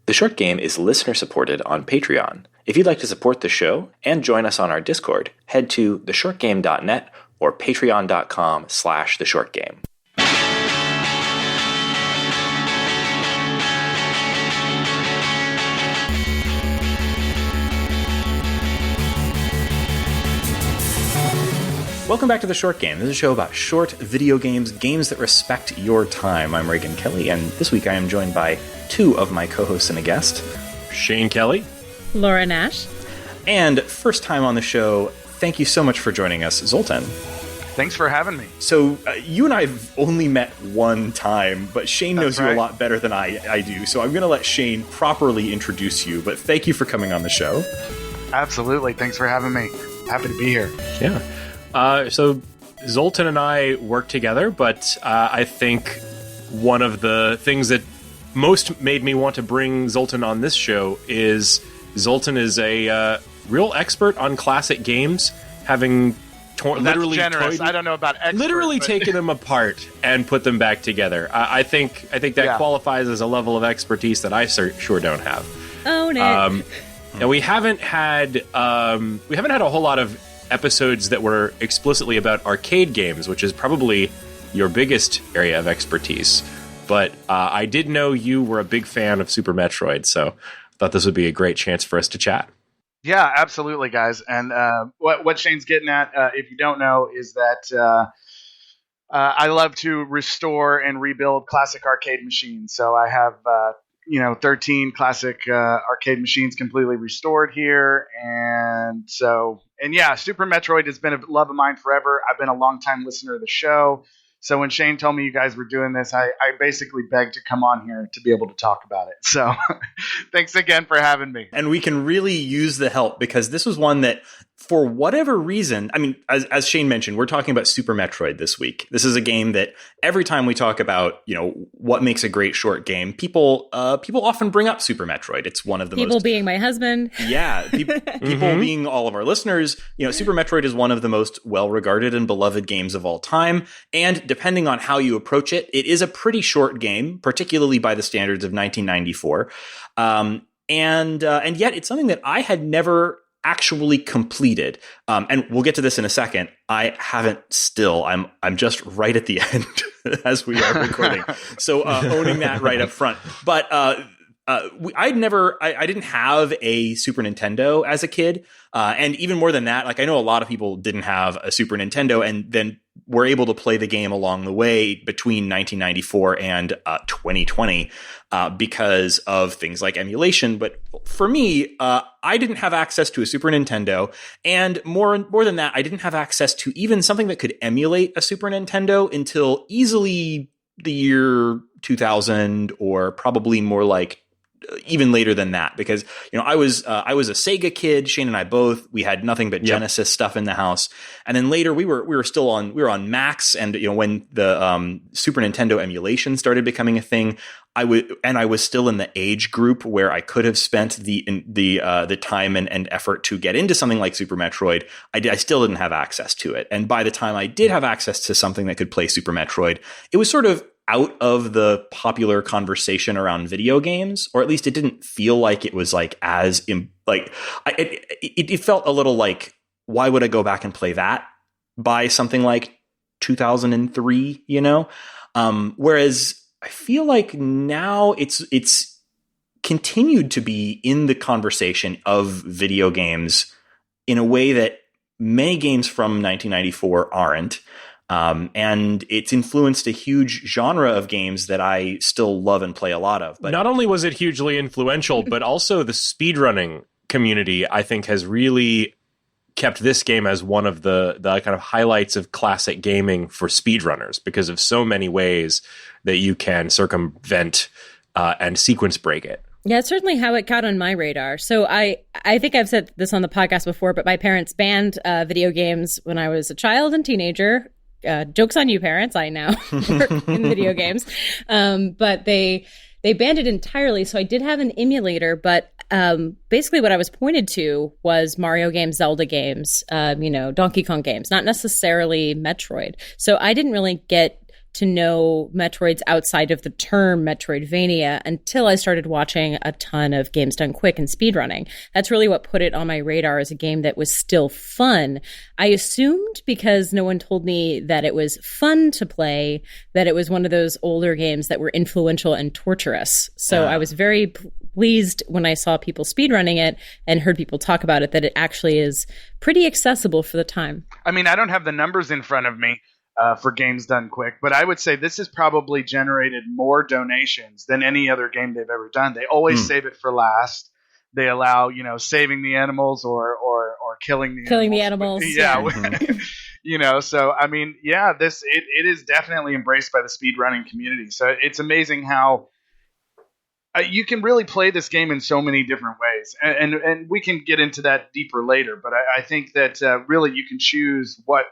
The Short Game is listener-supported on Patreon. If you'd like to support the show and join us on our Discord, head to theshortgame.net or patreon.com/theshortgame. Welcome back to The Short Game. This is a show about short video games, games that respect your time. I'm Raygan Kelly, and this week I am joined by two of my co-hosts and a guest. Shane Kelly. Laura Nash. And first time on the show, thank you so much for joining us, Zoltan. Thanks for having me. So, you and I have only met one time, but Shane knows you a lot better than I do, so I'm going to let Shane properly introduce you, but thank you for coming on the show. Absolutely. Thanks for having me. Happy to be here. Yeah. So Zoltan and I work together, but I think one of the things that most made me want to bring Zoltan on this show is Zoltan is a real expert on classic games, having literally generous. I don't know about expert, literally taken them apart and put them back together. I think that qualifies as a level of expertise that I sure don't have. Own it. And we haven't had a whole lot of episodes that were explicitly about arcade games, which is probably your biggest area of expertise. But I did know you were a big fan of Super Metroid, so I thought this would be a great chance for us to chat. Yeah, absolutely, guys. And what Shane's getting at, if you don't know, is that I love to restore and rebuild classic arcade machines. So I have 13 classic arcade machines completely restored here. And Super Metroid has been a love of mine forever. I've been a long-time listener of the show. So when Shane told me you guys were doing this, I basically begged to come on here to be able to talk about it. So thanks again for having me. And we can really use the help because this was one that, for whatever reason, I mean, as Shane mentioned, we're talking about Super Metroid this week. This is a game that every time we talk about, what makes a great short game, people often bring up Super Metroid. It's one of the people being my husband. Yeah, people being all of our listeners. Super Metroid is one of the most well-regarded and beloved games of all time. And depending on how you approach it, it is a pretty short game, particularly by the standards of 1994. And yet it's something that I had never actually completed. And we'll get to this in a second. I haven't still. I'm just right at the end as we are recording. So owning that right up front. But I didn't have a Super Nintendo as a kid. And even more than that, I know a lot of people didn't have a Super Nintendo and then were able to play the game along the way between 1994 and 2020 because of things like emulation. But for me, I didn't have access to a Super Nintendo. And more than that, I didn't have access to even something that could emulate a Super Nintendo until easily the year 2000, or probably more like even later than that, because I was a Sega kid. Shane and I both. We had nothing but Genesis stuff in the house, and then later we were on Macs, and when the Super Nintendo emulation started becoming a thing, I was still in the age group where I could have spent the time and effort to get into something like Super Metroid. I still didn't have access to it, and by the time I did have access to something that could play Super Metroid, it was sort of out of the popular conversation around video games, or at least it didn't feel like it was it felt a little like, why would I go back and play that by something like 2003, whereas I feel like now it's continued to be in the conversation of video games in a way that many games from 1994 aren't. And it's influenced a huge genre of games that I still love and play a lot of. But not only was it hugely influential, but also the speedrunning community, I think, has really kept this game as one of the kind of highlights of classic gaming for speedrunners, because of so many ways that you can circumvent and sequence break it. Yeah, it's certainly how it got on my radar. So I think I've said this on the podcast before, but my parents banned video games when I was a child and teenager. Joke's on you, parents. I now work in video games. But they banned it entirely. So I did have an emulator, but basically what I was pointed to was Mario games, Zelda games, Donkey Kong games, not necessarily Metroid. So I didn't really get to know Metroids outside of the term Metroidvania until I started watching a ton of games done quick and speedrunning. That's really what put it on my radar as a game that was still fun. I assumed, because no one told me that it was fun to play, that it was one of those older games that were influential and torturous. So I was very pleased when I saw people speedrunning it and heard people talk about it, that it actually is pretty accessible for the time. I mean, I don't have the numbers in front of me for games done quick, but I would say this has probably generated more donations than any other game they've ever done. They always save it for last. They allow, saving the animals or killing the animals. Yeah. So I mean, yeah, it is definitely embraced by the speedrunning community. So it's amazing how you can really play this game in so many different ways, and we can get into that deeper later. But I think that really you can choose what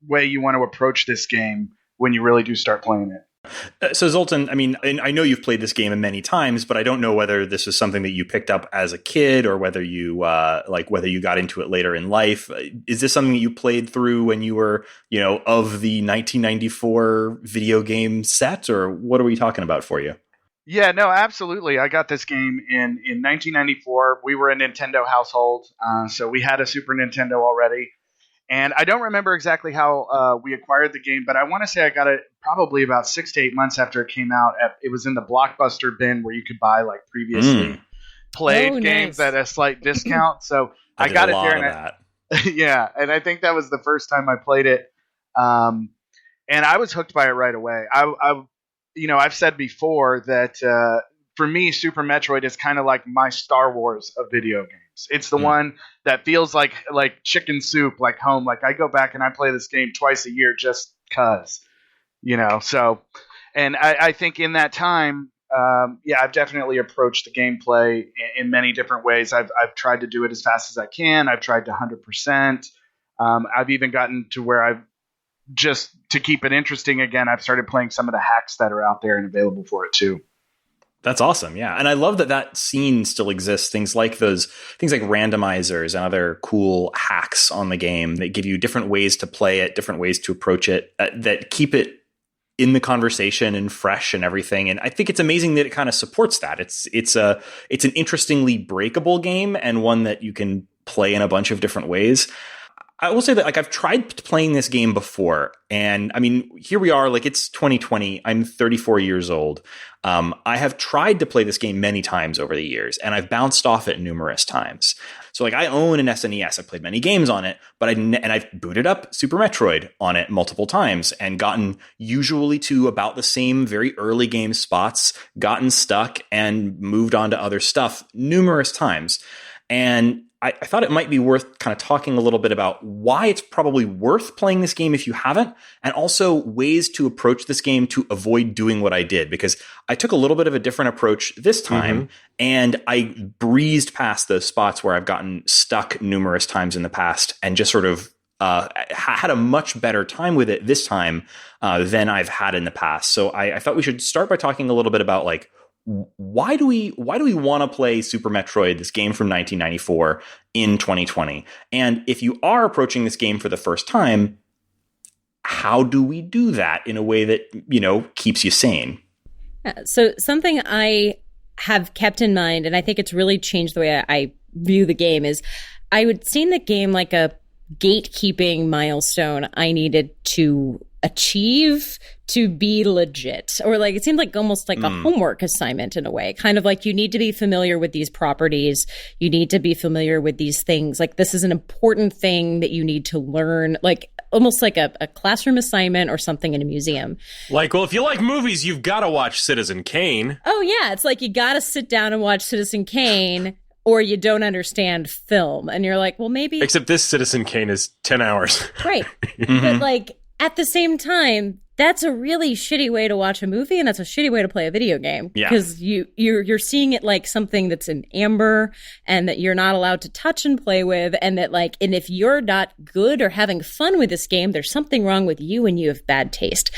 way you want to approach this game when you really do start playing it. So Zoltan, I mean, I know you've played this game many times, but I don't know whether this is something that you picked up as a kid or whether you whether you got into it later in life. Is this something that you played through when you were, of the 1994 video game set, or what are we talking about for you? Yeah, no, absolutely. I got this game in 1994. We were a Nintendo household, so we had a Super Nintendo already. And I don't remember exactly how we acquired the game, but I want to say I got it probably about 6 to 8 months after it came out. It was in the Blockbuster bin where you could buy like previously played games at a slight discount. So I got it there. Yeah, and I think that was the first time I played it. And I was hooked by it right away. I've said before that for me, Super Metroid is kind of like my Star Wars of video games. It's the one that feels like chicken soup, like home. Like I go back and I play this game twice a year just cause, So, and I think in that time, I've definitely approached the gameplay in many different ways. I've tried to do it as fast as I can. I've tried to 100%. I've even gotten to where I've just to keep it interesting again. I've started playing some of the hacks that are out there and available for it too. That's awesome. Yeah. And I love that scene still exists. Things like randomizers and other cool hacks on the game that give you different ways to play it, different ways to approach it, that keep it in the conversation and fresh and everything. And I think it's amazing that it kind of supports that. It's an interestingly breakable game and one that you can play in a bunch of different ways. I will say that I've tried playing this game before, and I mean, here we are, it's 2020. I'm 34 years old. I have tried to play this game many times over the years, and I've bounced off it numerous times. So I own an SNES. I've played many games on it, but I've booted up Super Metroid on it multiple times and gotten usually to about the same very early game spots, gotten stuck and moved on to other stuff numerous times. And I thought it might be worth kind of talking a little bit about why it's probably worth playing this game if you haven't, and also ways to approach this game to avoid doing what I did, because I took a little bit of a different approach this time, and I breezed past those spots where I've gotten stuck numerous times in the past and just sort of had a much better time with it this time than I've had in the past. So I thought we should start by talking a little bit about why do we want to play Super Metroid, this game from 1994, in 2020? And if you are approaching this game for the first time, how do we do that in a way that, keeps you sane? So something I have kept in mind, and I think it's really changed the way I view the game, is I would see the game like a gatekeeping milestone I needed to achieve to be legit, or it seemed like almost like a homework assignment in a way, kind of like you need to be familiar with these properties, you need to be familiar with these things, this is an important thing that you need to learn, almost like a classroom assignment or something in a museum. If you like movies, you've got to watch Citizen Kane. Oh yeah, it's you got to sit down and watch Citizen Kane or you don't understand film, and you're like, well, maybe, except this Citizen Kane is 10 hours. Right. But at the same time, that's a really shitty way to watch a movie, and that's a shitty way to play a video game. Yeah. Because you're seeing it like something that's in amber and that you're not allowed to touch and play with, and that and if you're not good or having fun with this game, there's something wrong with you and you have bad taste.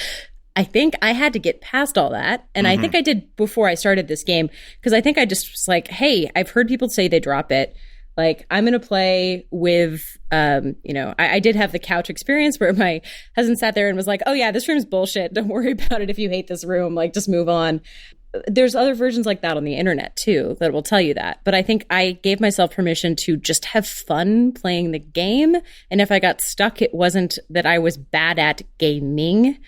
I think I had to get past all that, and I think I did before I started this game, because I think I just was hey, I've heard people say they drop it. Like, I'm going to play with, I did have the couch experience where my husband sat there and was like, oh yeah, this room's bullshit. Don't worry about it if you hate this room. Like, just move on. There's other versions like that on the internet too that will tell you that. But I think I gave myself permission to just have fun playing the game. And if I got stuck, it wasn't that I was bad at gaming.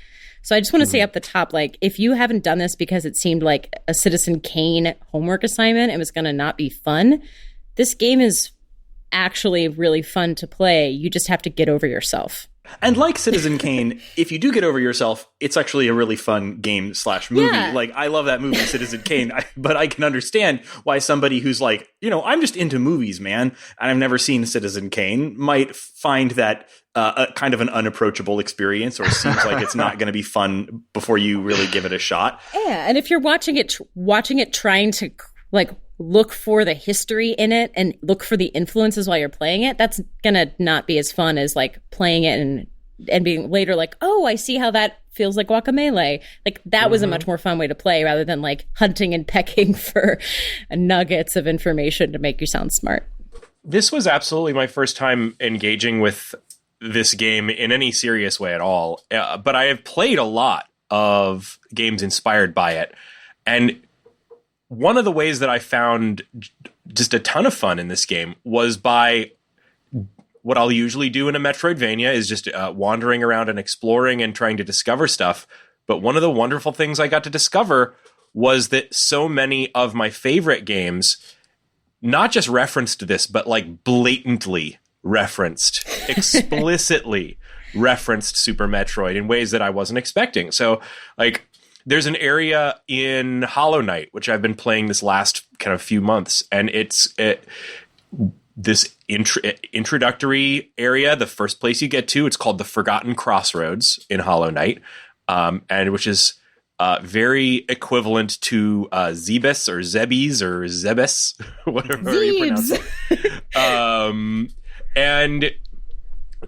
So I just want to say up the top, like, if you haven't done this because it seemed like a Citizen Kane homework assignment, it was going to not be fun. This game is actually really fun to play. You just have to get over yourself. And like Citizen Kane, if you do get over yourself, it's actually a really fun game / movie. Yeah. Like, I love that movie, Citizen Kane, but I can understand why somebody who's like, I'm just into movies, man, and I've never seen Citizen Kane, might find that a kind of an unapproachable experience, or seems like it's not going to be fun before you really give it a shot. Yeah, and if you're watching it trying to, like, look for the history in it and look for the influences while you're playing it, that's gonna not be as fun as like playing it and being later like, oh, I see how that feels like Guacamelee. Like, that was a much more fun way to play rather than like hunting and pecking for nuggets of information to make you sound smart. This was absolutely my first time engaging with this game in any serious way at all. But I have played a lot of games inspired by it. And one of the ways that I found just a ton of fun in this game was by what I'll usually do in a Metroidvania is just wandering around and exploring and trying to discover stuff. But one of the wonderful things I got to discover was that so many of my favorite games not just referenced this, but like blatantly referenced, explicitly referenced Super Metroid in ways that I wasn't expecting. So, like, there's an area in Hollow Knight, which I've been playing this last kind of few months, and it's this introductory area. The first place you get to, it's called the Forgotten Crossroads in Hollow Knight, and which is very equivalent to Zebes or Zebes or Zebes, whatever you pronounce it. And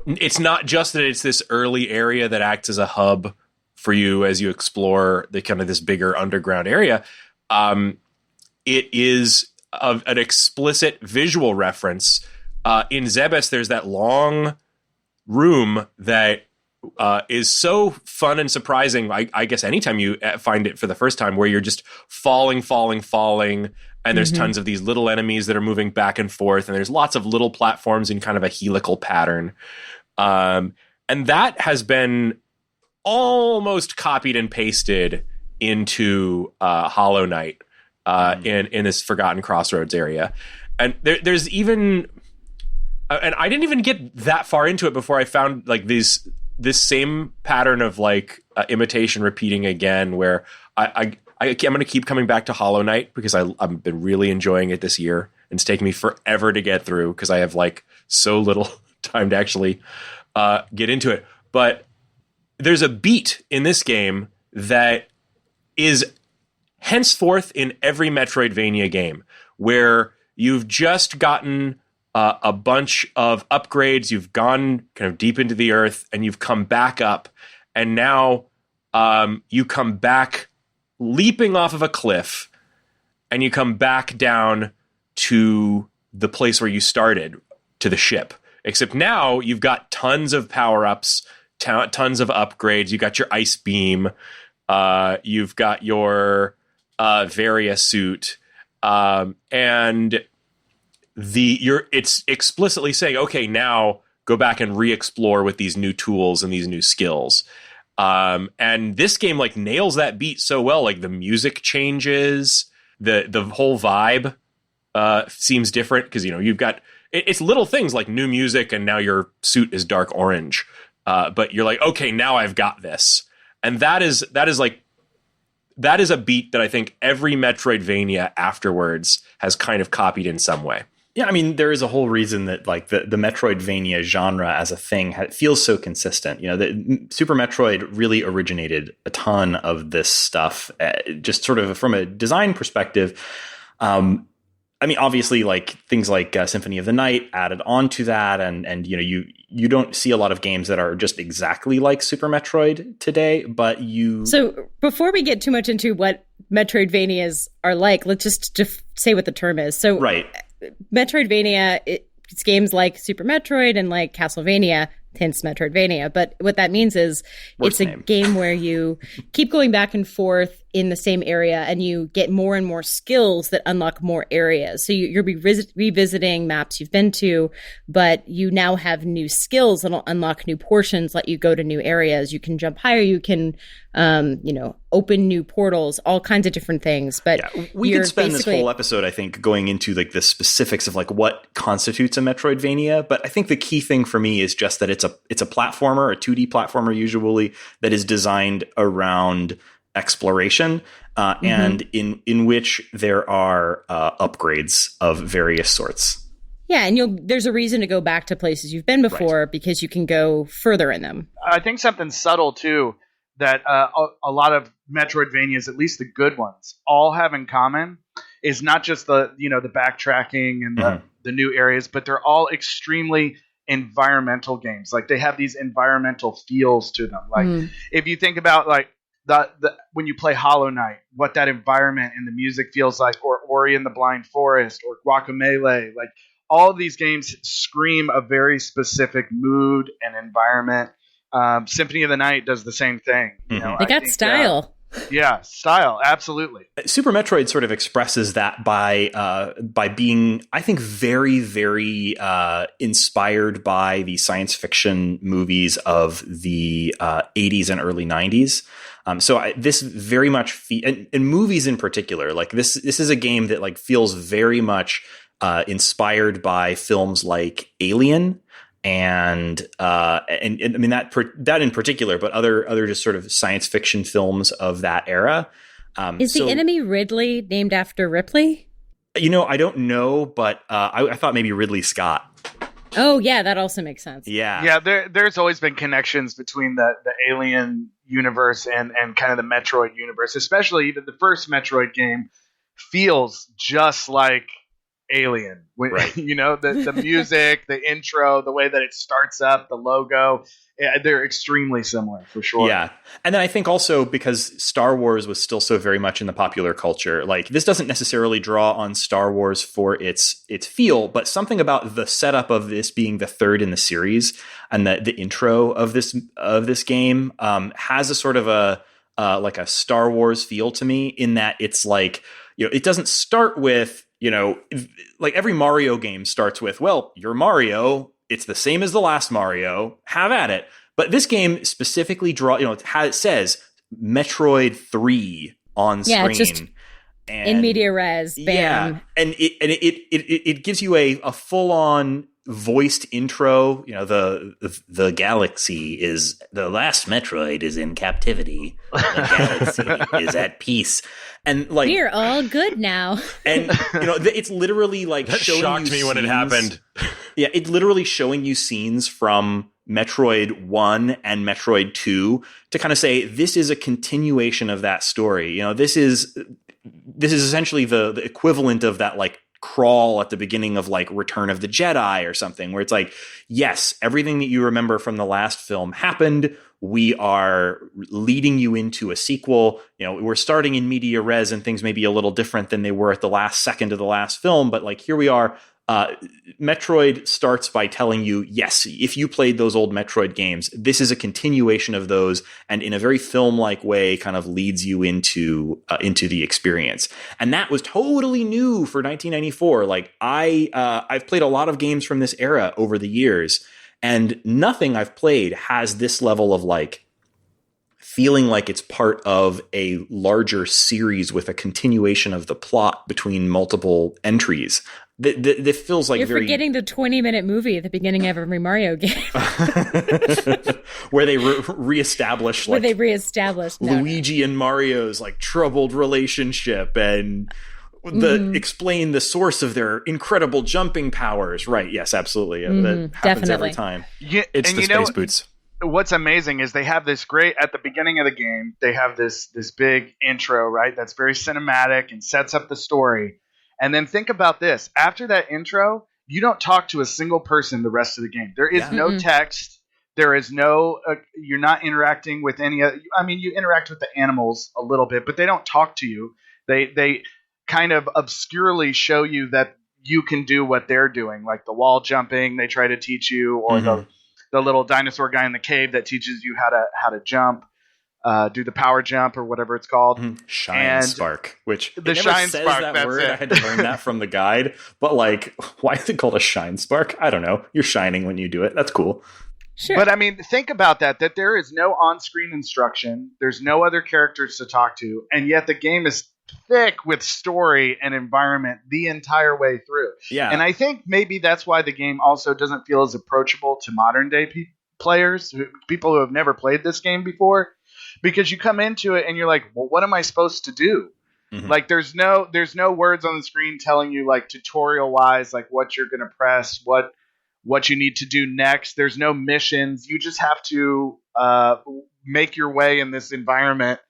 it's not just that it's this early area that acts as a hub for you as you explore the kind of this bigger underground area. It is an explicit visual reference. In Zebes, there's that long room that is so fun and surprising. I guess anytime you find it for the first time, where you're just falling, and there's tons of these little enemies that are moving back and forth, and there's lots of little platforms in kind of a helical pattern. And that has been almost copied and pasted into Hollow Knight in this Forgotten Crossroads area. And there's even... and I didn't even get that far into it before I found like this same pattern of like imitation repeating again, where I'm going to keep coming back to Hollow Knight because I've been really enjoying it this year. And it's taken me forever to get through because I have like so little time to actually get into it. But there's a beat in this game that is henceforth in every Metroidvania game where you've just gotten a bunch of upgrades, you've gone kind of deep into the earth, and you've come back up, and now you come back leaping off of a cliff, and you come back down to the place where you started, to the ship. Except now you've got tons of power-ups, tons of upgrades. You got your ice beam. You've got your Varia suit, and it's explicitly saying, okay, now go back and re-explore with these new tools and these new skills. And this game like nails that beat so well. Like the music changes, the whole vibe seems different because you've got it's little things like new music and now your suit is dark orange. But you're like, okay, now I've got this. And that is a beat that I think every Metroidvania afterwards has kind of copied in some way. Yeah, I mean, there is a whole reason that like the Metroidvania genre as a thing feels so consistent. The Super Metroid really originated a ton of this stuff, just sort of from a design perspective. I mean, obviously, like things like Symphony of the Night added on to that, and you don't see a lot of games that are just exactly like Super Metroid today, but you. So before we get too much into what Metroidvanias are like, let's just say what the term is. So right. Metroidvania, it's games like Super Metroid and like Castlevania, hence Metroidvania. But what that means is it's a game where you keep going back and forth in the same area and you get more and more skills that unlock more areas. So you're revisiting maps you've been to, but you now have new skills that'll unlock new portions, let you go to new areas. You can jump higher. You can, open new portals, all kinds of different things. But yeah, we could spend this whole episode, I think, going into like the specifics of like what constitutes a Metroidvania. But I think the key thing for me is just that it's a platformer, a 2D platformer usually, that is designed around exploration, and in which there are upgrades of various sorts. Yeah, and there's a reason to go back to places you've been before because you can go further in them. I think something subtle too that a lot of Metroidvanias, at least the good ones, all have in common is not just the backtracking and the new areas, but they're all extremely environmental games. Like they have these environmental feels to them. Like if you think about like the when you play Hollow Knight, what that environment and the music feels like, or Ori and the Blind Forest, or Guacamelee, like all of these games scream a very specific mood and environment. Symphony of the Night does the same thing. They got style. Yeah, style, absolutely. Super Metroid sort of expresses that by being, I think, very, very inspired by the science fiction movies of the 80s and early 90s. This very much, and movies in particular, like this is a game that like feels very much inspired by films like Alien. And I mean that in particular, but other just sort of science fiction films of that era. Is the enemy Ridley named after Ripley? I don't know, but I thought maybe Ridley Scott. Oh yeah, that also makes sense. Yeah. There's always been connections between the Alien universe and kind of the Metroid universe, especially even the first Metroid game feels just like Alien, right. The music, the intro, the way that it starts up, the logo, they're extremely similar for sure. Yeah. And then I think also because Star Wars was still so very much in the popular culture, like this doesn't necessarily draw on Star Wars for its feel, but something about the setup of this being the third in the series and the intro of this game has a sort of a like a Star Wars feel to me, in that it's like, it doesn't start with, like every Mario game starts with, well, you're Mario. It's the same as the last Mario. Have at it. But this game specifically it says Metroid 3 on screen. It's just in media res. Bam. Yeah, and it gives you a full on voiced intro. The galaxy is, the last Metroid is in captivity. The galaxy is at peace. And like, we're all good now. And it's literally like that shocked me when it happened. Yeah, it's literally showing you scenes from Metroid 1 and Metroid 2 to kind of say this is a continuation of that story. This is essentially the equivalent of that like crawl at the beginning of like Return of the Jedi or something, where it's like, yes, everything that you remember from the last film happened. We are leading you into a sequel. We're starting in media res and things may be a little different than they were at the last second of the last film. But like, here we are. Metroid starts by telling you, yes, if you played those old Metroid games, this is a continuation of those, and in a very film-like way kind of leads you into the experience. And that was totally new for 1994. Like I've played a lot of games from this era over the years, and nothing I've played has this level of like feeling like it's part of a larger series with a continuation of the plot between multiple entries. That feels like you're forgetting the 20-minute movie at the beginning of every Mario game, where they reestablish Luigi and Mario's like troubled relationship and explain the source of their incredible jumping powers. Right? Yes, absolutely. That happens every time. Yeah, it's the space boots. What's amazing is they have this great, at the beginning of the game, they have this big intro, right? That's very cinematic and sets up the story. And then think about this. After that intro, you don't talk to a single person the rest of the game. There is no text. There is no, you're not interacting with any other, you interact with the animals a little bit, but they don't talk to you. They kind of obscurely show you that you can do what they're doing, like the wall jumping they try to teach you, or the little dinosaur guy in the cave that teaches you how to jump, do the power jump or whatever it's called. Shine spark, which the it never shine says spark, that that's word. it. I had to learn that from the guide. But like, why is it called a shine spark? I don't know. You're shining when you do it. That's cool. Sure. But I mean, think about that there is no on-screen instruction. There's no other characters to talk to. And yet the game is thick with story and environment the entire way through. Yeah. And I think maybe that's why the game also doesn't feel as approachable to modern day players, people who have never played this game before, because you come into it and you're like, well, what am I supposed to do? Like there's no words on the screen telling you, like, tutorial wise, like what you're going to press, what you need to do next. There's no missions. You just have to make your way in this environment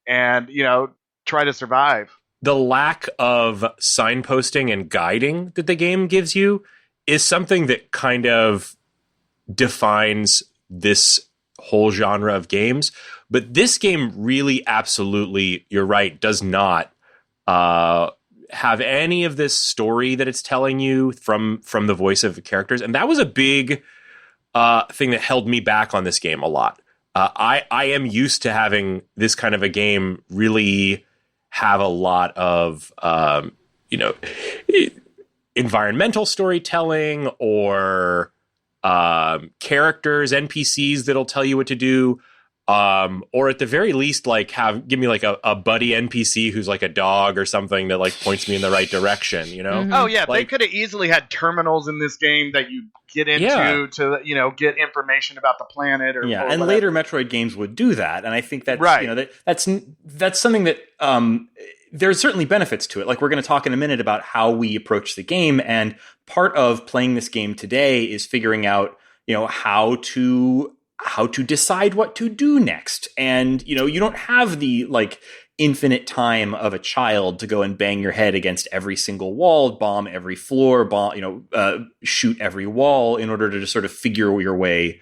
and, try to survive. The lack of signposting and guiding that the game gives you is something that kind of defines this whole genre of games. But this game really, absolutely, you're right, does not have any of this story that it's telling you from the voice of the characters. And that was a big thing that held me back on this game a lot. I am used to having this kind of a game really have a lot of, environmental storytelling or characters, NPCs that'll tell you what to do. Or at the very least, like give me like a buddy NPC who's like a dog or something that like points me in the right direction, Oh yeah, they like, could have easily had terminals in this game that you get into to get information about the planet or and whatever. later Metroid games would do that, and I think that's right. That's something that there's certainly benefits to it. Like we're going to talk in a minute about how we approach the game, and part of playing this game today is figuring out how to decide what to do next. And, you don't have the like infinite time of a child to go and bang your head against every single wall, bomb every floor, shoot every wall in order to just sort of figure your way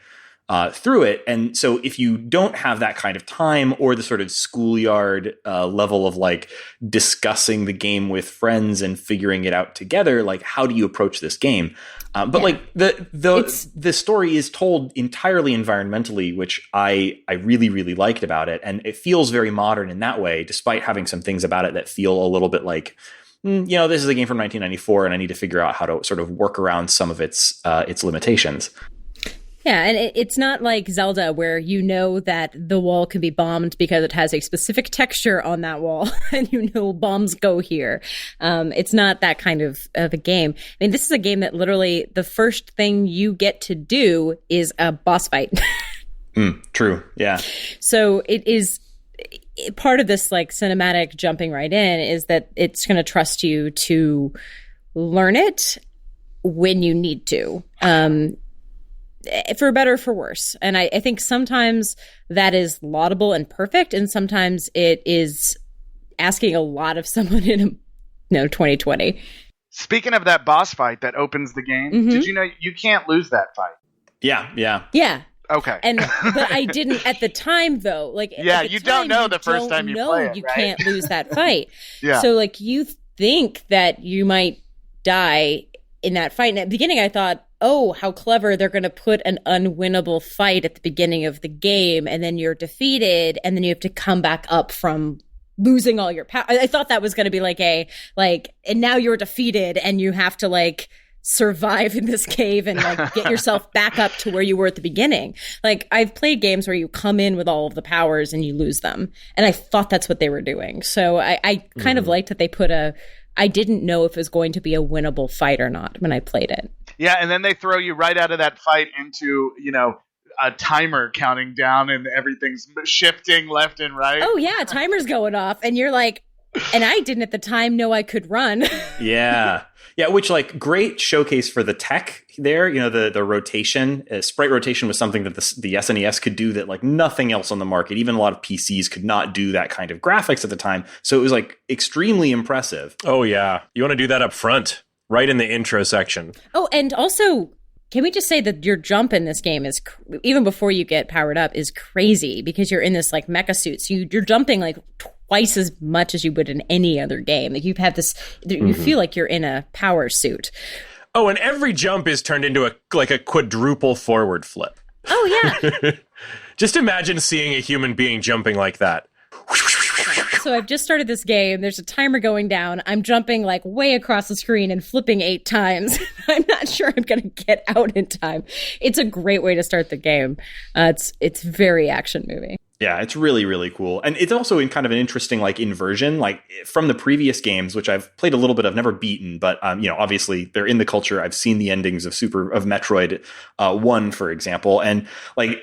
through it. And so if you don't have that kind of time or the sort of schoolyard level of like discussing the game with friends and figuring it out together, like how do you approach this game? Like the story is told entirely environmentally, which I really, really liked about it. And it feels very modern in that way, despite having some things about it that feel a little bit like, this is a game from 1994 and I need to figure out how to sort of work around some of its limitations. Yeah, and it's not like Zelda where that the wall can be bombed because it has a specific texture on that wall and bombs go here. It's not that kind of a game. I mean, this is a game that literally the first thing you get to do is a boss fight. True, yeah. So it is part of this like cinematic jumping right in is that it's going to trust you to learn it when you need to. For better or for worse. And I think sometimes that is laudable and perfect, and sometimes it is asking a lot of someone in 2020. Speaking of that boss fight that opens the game, did you know you can't lose that fight? Yeah. Okay. But I didn't at the time though. Like you don't know the first time you play it, you right? can't lose that fight. Yeah. So like you think that you might die in that fight. And at the beginning I thought, oh, how clever, they're going to put an unwinnable fight at the beginning of the game, and then you're defeated, and then you have to come back up from losing all your power. I thought that was going to be and now you're defeated, and you have to like survive in this cave and like get yourself back up to where you were at the beginning. Like I've played games where you come in with all of the powers and you lose them, and I thought that's what they were doing. So I kind of liked that they put I didn't know if it was going to be a winnable fight or not when I played it. Yeah, and then they throw you right out of that fight into, a timer counting down and everything's shifting left and right. Oh, yeah, timer's going off. And you're like, and I didn't at the time know I could run. Yeah. Yeah, which like great showcase for the tech there. The rotation, sprite rotation was something that the SNES could do that like nothing else on the market. Even a lot of PCs could not do that kind of graphics at the time. So it was like extremely impressive. Oh yeah, you want to do that up front, right in the intro section. Oh, and also, can we just say that your jump in this game is, even before you get powered up, is crazy because you're in this like mecha suit. So you're jumping like twice as much as you would in any other game. Like, you've had this, you feel like you're in a power suit. Oh, and every jump is turned into a quadruple forward flip. Oh, yeah. Just imagine seeing a human being jumping like that. So I've just started this game. There's a timer going down. I'm jumping like way across the screen and flipping 8 times. I'm not sure I'm going to get out in time. It's a great way to start the game. It's very action movie. Yeah, it's really, really cool. And it's also in kind of an interesting like inversion, like from the previous games, which I've played a little bit, I've never beaten, but obviously they're in the culture. I've seen the endings of Metroid 1, for example. And like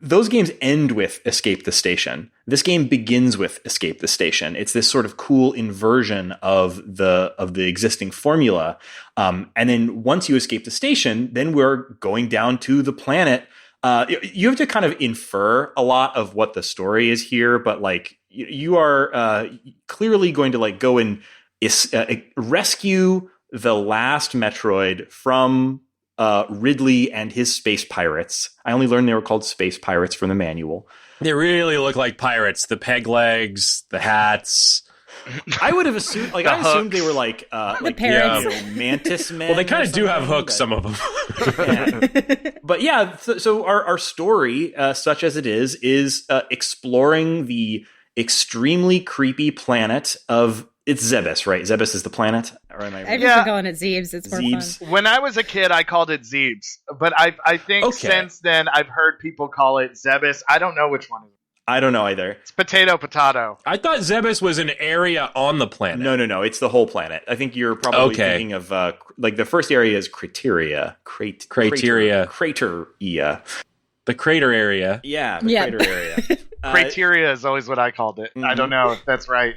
those games end with Escape the Station. This game begins with Escape the Station. It's this sort of cool inversion of the existing formula. And then once you escape the station, then we're going down to the planet. You have to kind of infer a lot of what the story is here, but like you are clearly going to like go and rescue the last Metroid from Ridley and his space pirates. I only learned they were called space pirates from the manual. They really look like pirates. The peg legs, the hats. I would have assumed, like, I assumed they were like parrots. mantis men. Well, they kind of do have hooks, some of them. Yeah. But yeah, so our story, such as it is exploring the extremely creepy planet of, it's Zebes, right? Zebes is the planet. Or am I've been calling it Zeebs. It's more Zeebs. fun. When I was a kid, I called it Zeebs, but I think since then I've heard people call it Zebes. I don't know which one it is. I don't know either. It's potato. I thought Zebes was an area on the planet. No. It's the whole planet. I think you're probably thinking of like the first area is Crateria. Crateria. Crateria. The crater area. Yeah, the crater area. Crateria is always what I called it. I don't know if that's right.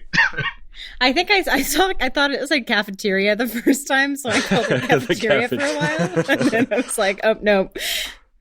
I think I thought it was like cafeteria the first time, so I called it cafeteria for a while. And then I was like, oh, no.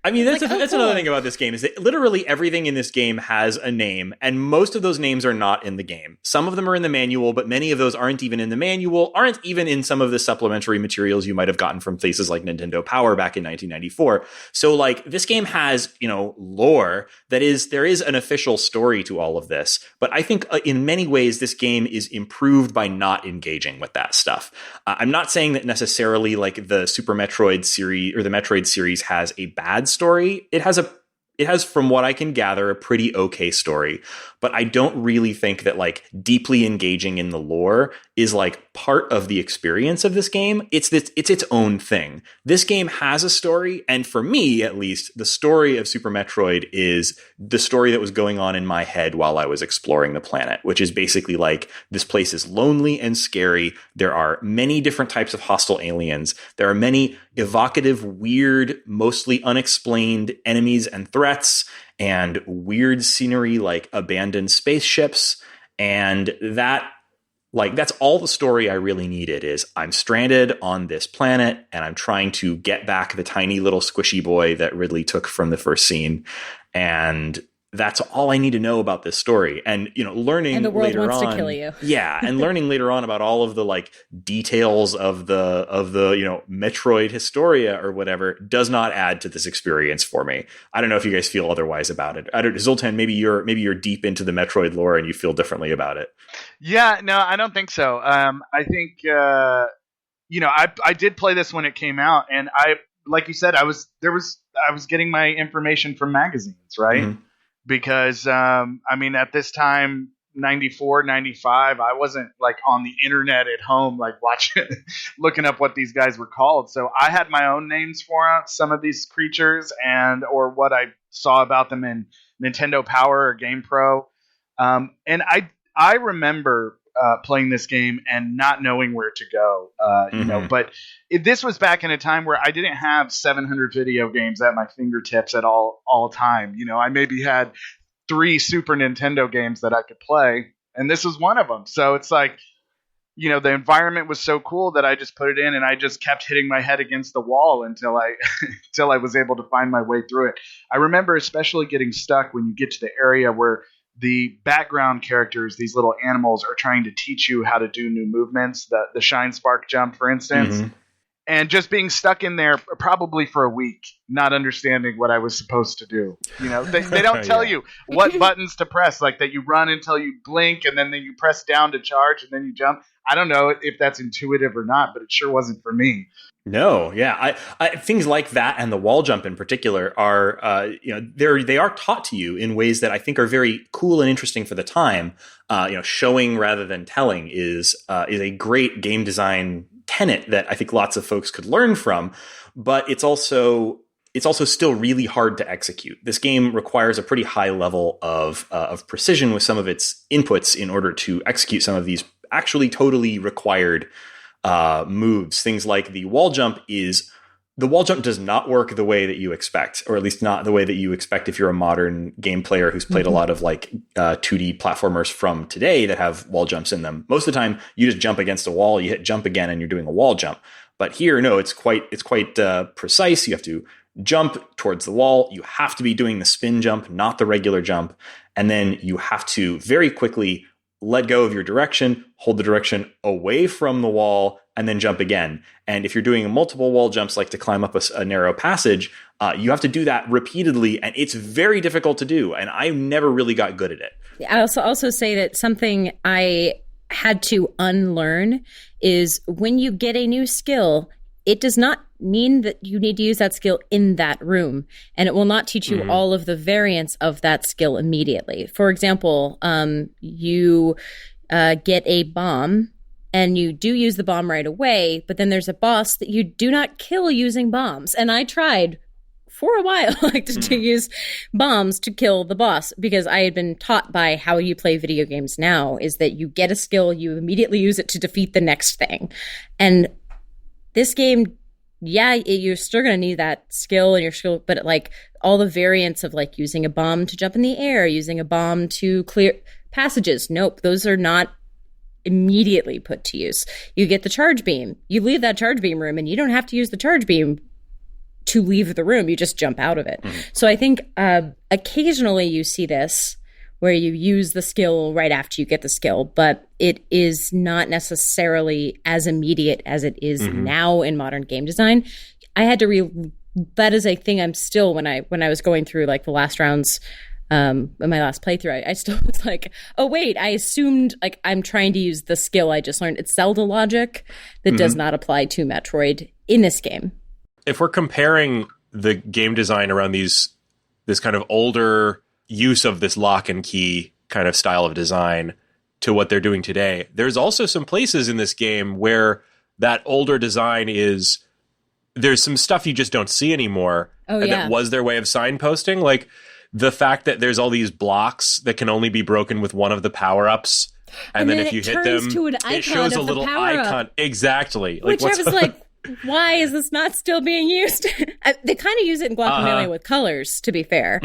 I mean, that's another thing about this game is that literally everything in this game has a name, and most of those names are not in the game. Some of them are in the manual, but many of those aren't even in the manual, aren't even in some of the supplementary materials you might have gotten from places like Nintendo Power back in 1994. So, like, this game has, lore there is an official story to all of this, but I think in many ways this game is improved by not engaging with that stuff. I'm not saying that necessarily like the Super Metroid series or the Metroid series has a bad story. It has, from what I can gather, a pretty okay story, but I don't really think that like deeply engaging in the lore is like part of the experience of this game. It's its own thing. This game has a story, and for me, at least, the story of Super Metroid is the story that was going on in my head while I was exploring the planet, which is basically like this place is lonely and scary. There are many different types of hostile aliens. There are many evocative, weird, mostly unexplained enemies and threats, and weird scenery like abandoned spaceships. And that's all the story I really needed is I'm stranded on this planet and I'm trying to get back the tiny little squishy boy that Ridley took from the first scene. And that's all I need to know about this story. And, learning and the world later wants on, to kill you. yeah. And learning later on about all of the like details of the Metroid Historia or whatever does not add to this experience for me. I don't know if you guys feel otherwise about it. Zoltan, maybe you're deep into the Metroid lore and you feel differently about it. Yeah, no, I don't think so. I think, I did play this when it came out, and like you said, I was getting my information from magazines, right? Mm-hmm. Because, at this time, 94, 95, I wasn't like on the internet at home, like watching, looking up what these guys were called. So I had my own names for some of these creatures or what I saw about them in Nintendo Power or GamePro. And I remember playing this game and not knowing where to go, but this was back in a time where I didn't have 700 video games at my fingertips at all time. I maybe had 3 Super Nintendo games that I could play, and this was one of them. So it's like, the environment was so cool that I just put it in and I just kept hitting my head against the wall until I was able to find my way through it. I remember especially getting stuck when you get to the area where the background characters, these little animals, are trying to teach you how to do new movements, the Shine Spark jump, for instance. Mm-hmm. and just being stuck in there probably for a week, not understanding what I was supposed to do. They don't tell you what buttons to press, like that you run until you blink and then you press down to charge and then you jump. I don't know if that's intuitive or not, but it sure wasn't for me. No, yeah, I things like that and the wall jump in particular are, they are taught to you in ways that I think are very cool and interesting for the time. Showing rather than telling is a great game design tenet that I think lots of folks could learn from, but it's also still really hard to execute. This game requires a pretty high level of precision with some of its inputs in order to execute some of these actually totally required moves. Things like the wall jump does not work the way that you expect, or at least not the way that you expect if you're a modern game player who's played a lot of 2D platformers from today that have wall jumps in them. Most of the time, you just jump against a wall, you hit jump again, and you're doing a wall jump. But here, no, it's quite precise. You have to jump towards the wall. You have to be doing the spin jump, not the regular jump, and then you have to very quickly let go of your direction, hold the direction away from the wall, and then jump again. And if you're doing multiple wall jumps, like to climb up a narrow passage, you have to do that repeatedly, and it's very difficult to do. And I never really got good at it. I also say that something I had to unlearn is when you get a new skill, it does not mean that you need to use that skill in that room, and it will not teach you all of the variants of that skill immediately. For example, you get a bomb and you do use the bomb right away, but then there's a boss that you do not kill using bombs. And I tried for a while to use bombs to kill the boss, because I had been taught by how you play video games now is that you get a skill, you immediately use it to defeat the next thing. And this game, you're still going to need that skill and your skill, but all the variants of using a bomb to jump in the air, using a bomb to clear passages. Nope, those are not immediately put to use. You get the charge beam. You leave that charge beam room and you don't have to use the charge beam to leave the room. You just jump out of it. So I think occasionally you see this where you use the skill right after you get the skill, but it is not necessarily as immediate as it is now in modern game design. I had to that is a thing I'm still, when I was going through the last rounds, in my last playthrough, I still was oh wait, I assumed I'm trying to use the skill I just learned. It's Zelda logic that does not apply to Metroid in this game. If we're comparing the game design around this kind of older use of this lock and key kind of style of design to what they're doing today, there's also some places in this game where that older design there's some stuff you just don't see anymore. That was their way of signposting. Like the fact that there's all these blocks that can only be broken with one of the power-ups. And then if you hit them, it shows a little icon. Exactly. Which I was why is this not still being used? They kind of use it in Guacamelee with colors, to be fair.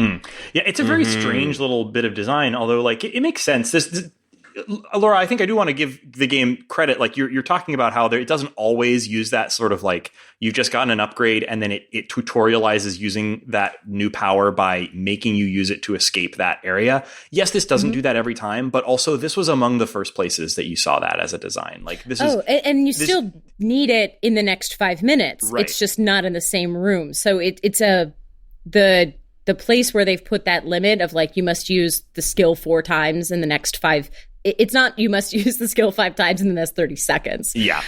Yeah, it's a very strange little bit of design, although it makes sense. This Laura, I think I do want to give the game credit. You're talking about how it doesn't always use that sort of you've just gotten an upgrade and then it tutorializes using that new power by making you use it to escape that area. Yes, this doesn't do that every time, but also this was among the first places that you saw that as a design. And you still need it in the next 5 minutes. Right. It's just not in the same room. So it's the place where they've put that limit of you must use the skill 4 times in the next 5. It's not you must use the skill 5 times in the next 30 seconds. Yeah.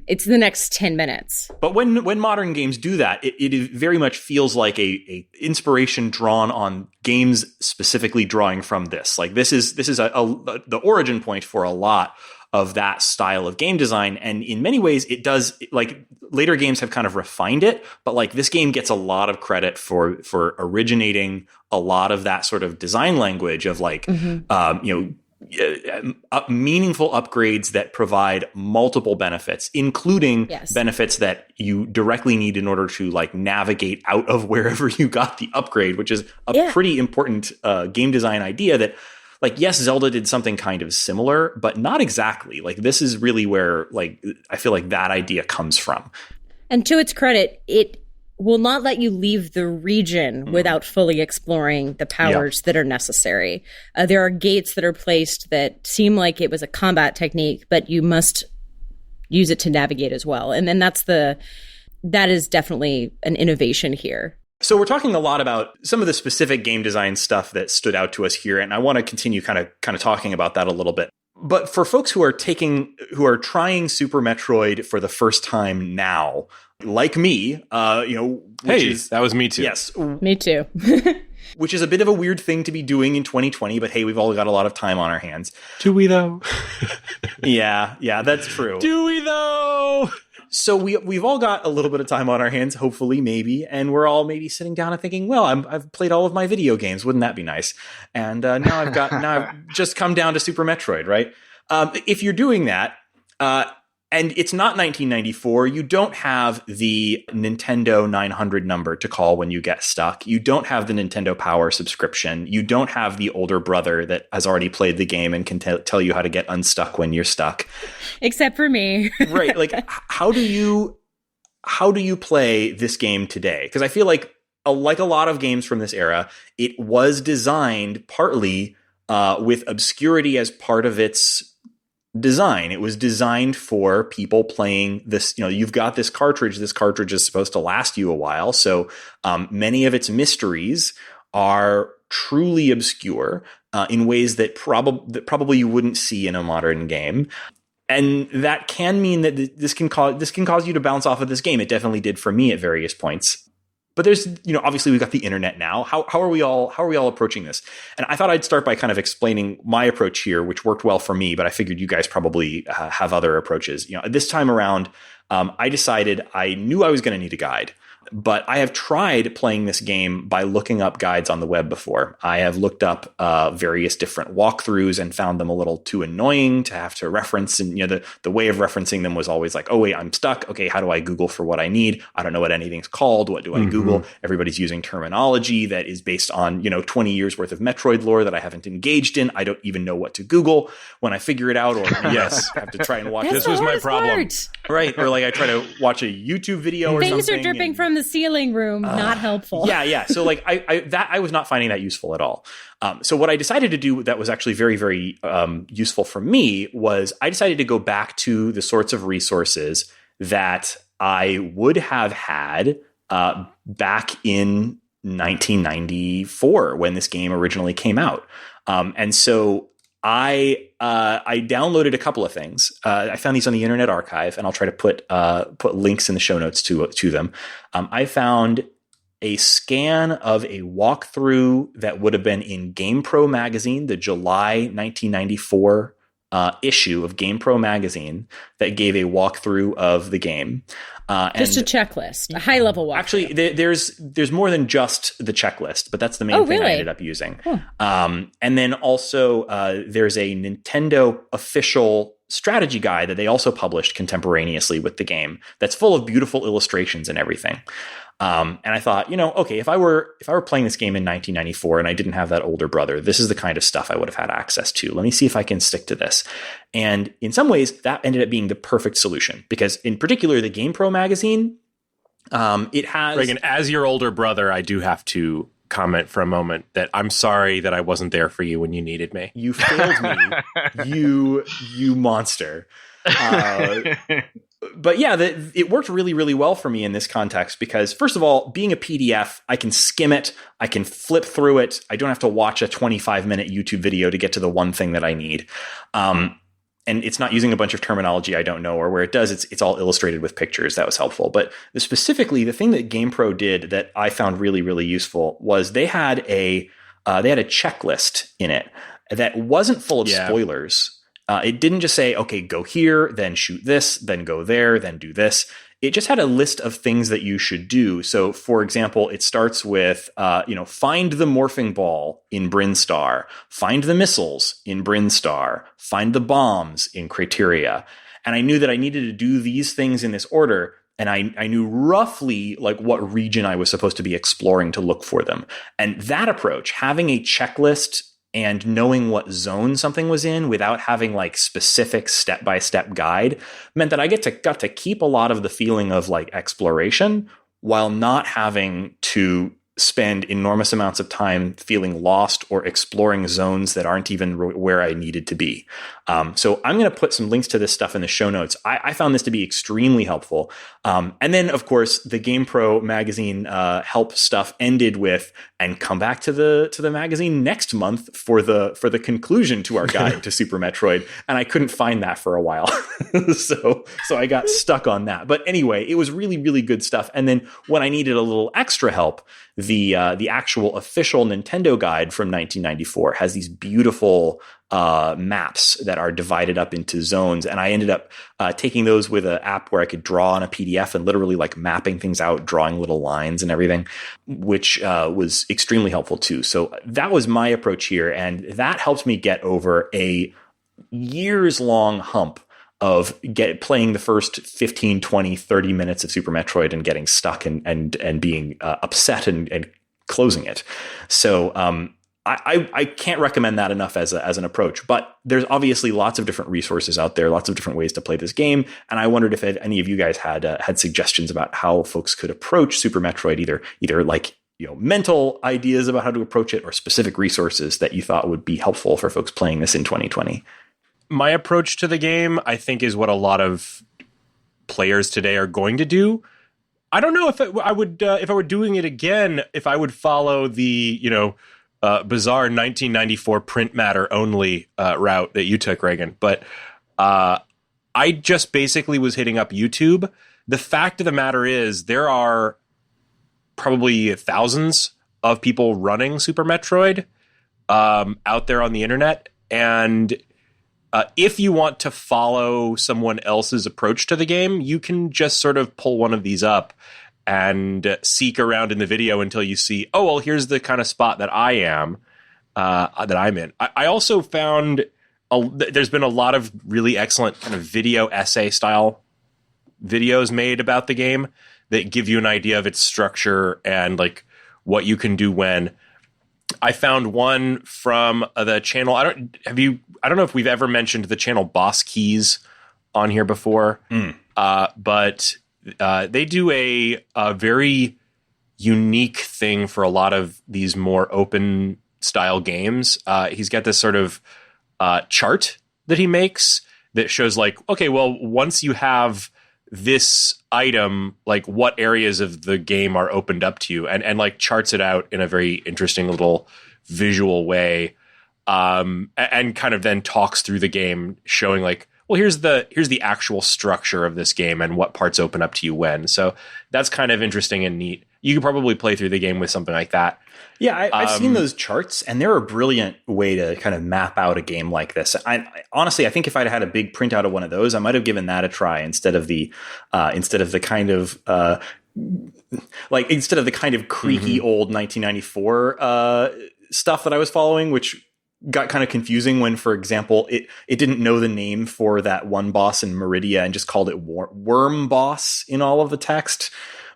It's the next 10 minutes. But when modern games do that, it very much feels like a inspiration drawn on games specifically drawing from this. This is the origin point for a lot of that style of game design. And in many ways it does, later games have kind of refined it, but this game gets a lot of credit for originating a lot of that sort of design language of meaningful upgrades that provide multiple benefits, including benefits that you directly need in order to navigate out of wherever you got the upgrade, which is a pretty important game design idea that yes, Zelda did something kind of similar, but not exactly. This is really where I feel that idea comes from. And to its credit, it will not let you leave the region without fully exploring the powers that are necessary. There are gates that are placed that seem like it was a combat technique, but you must use it to navigate as well. And then that is definitely an innovation here. So we're talking a lot about some of the specific game design stuff that stood out to us here, and I want to continue kind of talking about that a little bit. But for folks who are trying Super Metroid for the first time now, like me, that was me too. Yes, me too. Which is a bit of a weird thing to be doing in 2020, but hey, we've all got a lot of time on our hands. Do we though? Yeah, that's true. Do we though? So we've all got a little bit of time on our hands, hopefully, maybe, and we're all maybe sitting down and thinking, well, I've played all of my video games. Wouldn't that be nice? And now I've just come down to Super Metroid, right? If you're doing that, and it's not 1994, you don't have the Nintendo 900 number to call when you get stuck. You don't have the Nintendo Power subscription. You don't have the older brother that has already played the game and can tell you how to get unstuck when you're stuck. Except for me. Right. Like, how do you play this game today? Because I feel like a lot of games from this era, it was designed partly with obscurity as part of its design. It was designed for people playing this. You've got this cartridge. This cartridge is supposed to last you a while. So many of its mysteries are truly obscure in ways that probably you wouldn't see in a modern game. And that can mean that this can cause you to bounce off of this game. It definitely did for me at various points. But there's, obviously we've got the internet now. How are we all approaching this? And I thought I'd start by kind of explaining my approach here, which worked well for me, but I figured you guys probably have other approaches. This time around, I decided I knew I was going to need a guide. But I have tried playing this game by looking up guides on the web before. I have looked up various different walkthroughs and found them a little too annoying to have to reference. And the way of referencing them was always like, oh wait, I'm stuck. Okay, how do I Google for what I need? I don't know what anything's called. What do I Google? Everybody's using terminology that is based on 20 years worth of Metroid lore that I haven't engaged in. I don't even know what to Google when I figure it out. Or yes, I have to try and watch. This was my problem. Right, or like I try to watch a YouTube video or something. Things are dripping from the ceiling room. Not helpful. Yeah. So like I was not finding that useful at all. So what I decided to do that was actually very, very useful for me was I decided to go back to the sorts of resources that I would have had back in 1994 when this game originally came out. And so I downloaded a couple of things. I found these on the Internet Archive, and I'll try to put links in the show notes to them. I found a scan of a walkthrough that would have been in GamePro magazine, the July 1994 issue of GamePro magazine that gave a walkthrough of the game. Just a checklist, a high level walkthrough. Actually, there's more than just the checklist, but that's the main thing I ended up using. And then also there's a Nintendo official strategy guide that they also published contemporaneously with the game that's full of beautiful illustrations and everything. And I thought, okay, if I were playing this game in 1994 and I didn't have that older brother, this is the kind of stuff I would have had access to. Let me see if I can stick to this. And in some ways, that ended up being the perfect solution because, in particular, the GamePro magazine, it has Raygan, as your older brother, I do have to comment for a moment that I'm sorry that I wasn't there for you when you needed me. You failed me, you monster. But yeah, it worked really, really well for me in this context because, first of all, being a PDF, I can skim it, I can flip through it. I don't have to watch a 25-minute YouTube video to get to the one thing that I need. And it's not using a bunch of terminology I don't know, or where it does, it's all illustrated with pictures. That was helpful. But specifically, the thing that GamePro did that I found really, really useful was they had a checklist in it that wasn't full of spoilers. It didn't just say, okay, go here, then shoot this, then go there, then do this. It just had a list of things that you should do. So, for example, it starts with, find the morphing ball in Brinstar, find the missiles in Brinstar, find the bombs in Criteria. And I knew that I needed to do these things in this order. And I knew roughly like what region I was supposed to be exploring to look for them. And that approach, having a checklist and knowing what zone something was in without having like specific step-by-step guide meant that I got to keep a lot of the feeling of like exploration while not having to spend enormous amounts of time feeling lost or exploring zones that aren't even where I needed to be. So I'm going to put some links to this stuff in the show notes. I found this to be extremely helpful. And then, of course, the GamePro magazine help stuff ended with, and come back to the magazine next month for the conclusion to our guide to Super Metroid. And I couldn't find that for a while. so I got stuck on that. But anyway, it was really, really good stuff. And then when I needed a little extra help, the actual official Nintendo guide from 1994 has these beautiful maps that are divided up into zones. And I ended up taking those with an app where I could draw on a PDF and literally like mapping things out, drawing little lines and everything, which was extremely helpful too. So that was my approach here. And that helped me get over a years long hump of playing the first 15, 20, 30 minutes of Super Metroid and getting stuck and being upset and closing it. So I can't recommend that enough as an approach, but there's obviously lots of different resources out there, lots of different ways to play this game. And I wondered if any of you guys had suggestions about how folks could approach Super Metroid, either like, mental ideas about how to approach it or specific resources that you thought would be helpful for folks playing this in 2020. My approach to the game, I think, is what a lot of players today are going to do. I don't know if I would, if I were doing it again, if I would follow the, bizarre 1994 print matter only route that you took, Raygan. But I just basically was hitting up YouTube. The fact of the matter is there are probably thousands of people running Super Metroid out there on the internet. And if you want to follow someone else's approach to the game, you can just sort of pull one of these up and seek around in the video until you see, oh, well, here's the kind of spot that I'm in. I also found there's been a lot of really excellent kind of video essay style videos made about the game that give you an idea of its structure and like what you can do when. I found one from the channel. I don't know if we've ever mentioned the channel Boss Keys on here before, but they do a very unique thing for a lot of these more open style games. He's got this sort of chart that he makes that shows like, okay, well, once you have this item, like what areas of the game are opened up to you, and like charts it out in a very interesting little visual way, and kind of then talks through the game, showing like, well, here's the actual structure of this game and what parts open up to you when. So that's kind of interesting and neat. You could probably play through the game with something like that. Yeah, I've seen those charts, and they're a brilliant way to kind of map out a game like this. Honestly, I think if I'd had a big printout of one of those, I might have given that a try instead of the kind of creaky old 1994 stuff that I was following, which got kind of confusing when, for example, it didn't know the name for that one boss in Meridia and just called it Worm Boss in all of the text,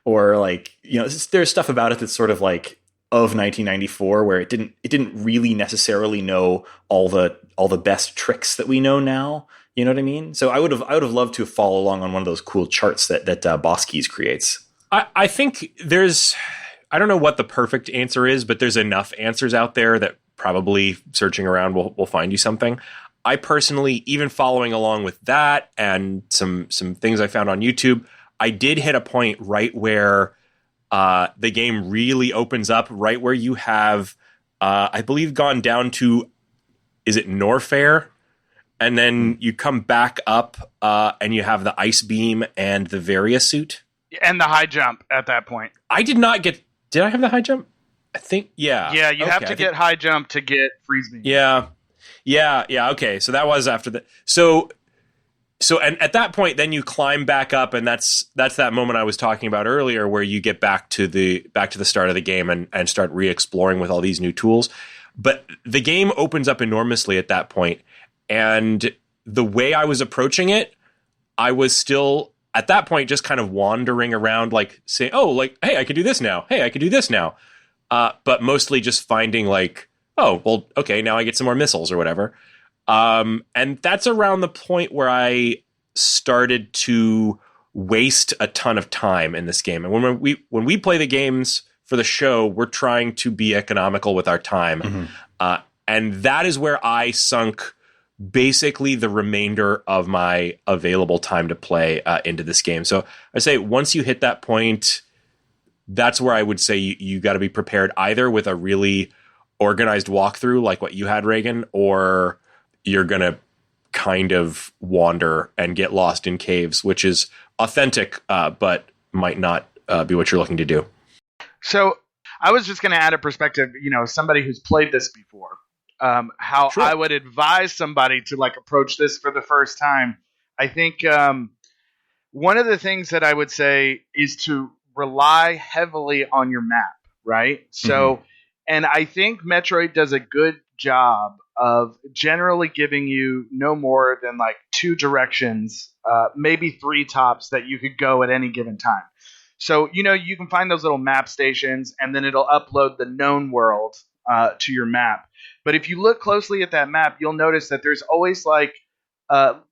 or like, there's stuff about it that's sort of like of 1994 where it didn't really necessarily know all the best tricks that we know now. You know what I mean? So I would have loved to follow along on one of those cool charts that Boss Keys creates. I think I don't know what the perfect answer is, but there's enough answers out there that probably searching around will find you something. I personally, even following along with that and some things I found on YouTube, I did hit a point right where the game really opens up, right where you have, I believe, gone down to, is it Norfair? And then you come back up and you have the ice beam and the Varia suit. And the high jump at that point. I did not get... Did I have the high jump? I think, yeah. Yeah, you have to get high jump to get freeze beam. Yeah. Okay, so that was after the... So and at that point, then you climb back up, and that's that moment I was talking about earlier, where you get back to the start of the game and start re-exploring with all these new tools. But the game opens up enormously at that point, and the way I was approaching it, I was still at that point just kind of wandering around, like saying, "Oh, like, hey, I could do this now. Hey, I could do this now," but mostly just finding like, "Oh, well, okay, now I get some more missiles or whatever." And that's around the point where I started to waste a ton of time in this game. And when we play the games for the show, we're trying to be economical with our time. And that is where I sunk basically the remainder of my available time to play into this game. So I say once you hit that point, that's where I would say you got to be prepared either with a really organized walkthrough like what you had, Raygan, or you're going to kind of wander and get lost in caves, which is authentic, but might not be what you're looking to do. So I was just going to add a perspective, somebody who's played this before, how Sure. I would advise somebody to like approach this for the first time. I think one of the things that I would say is to rely heavily on your map, right? So, and I think Metroid does a good job of generally giving you no more than like 2 directions, maybe 3 tops that you could go at any given time. So, you can find those little map stations and then it'll upload the known world to your map. But if you look closely at that map, you'll notice that there's always like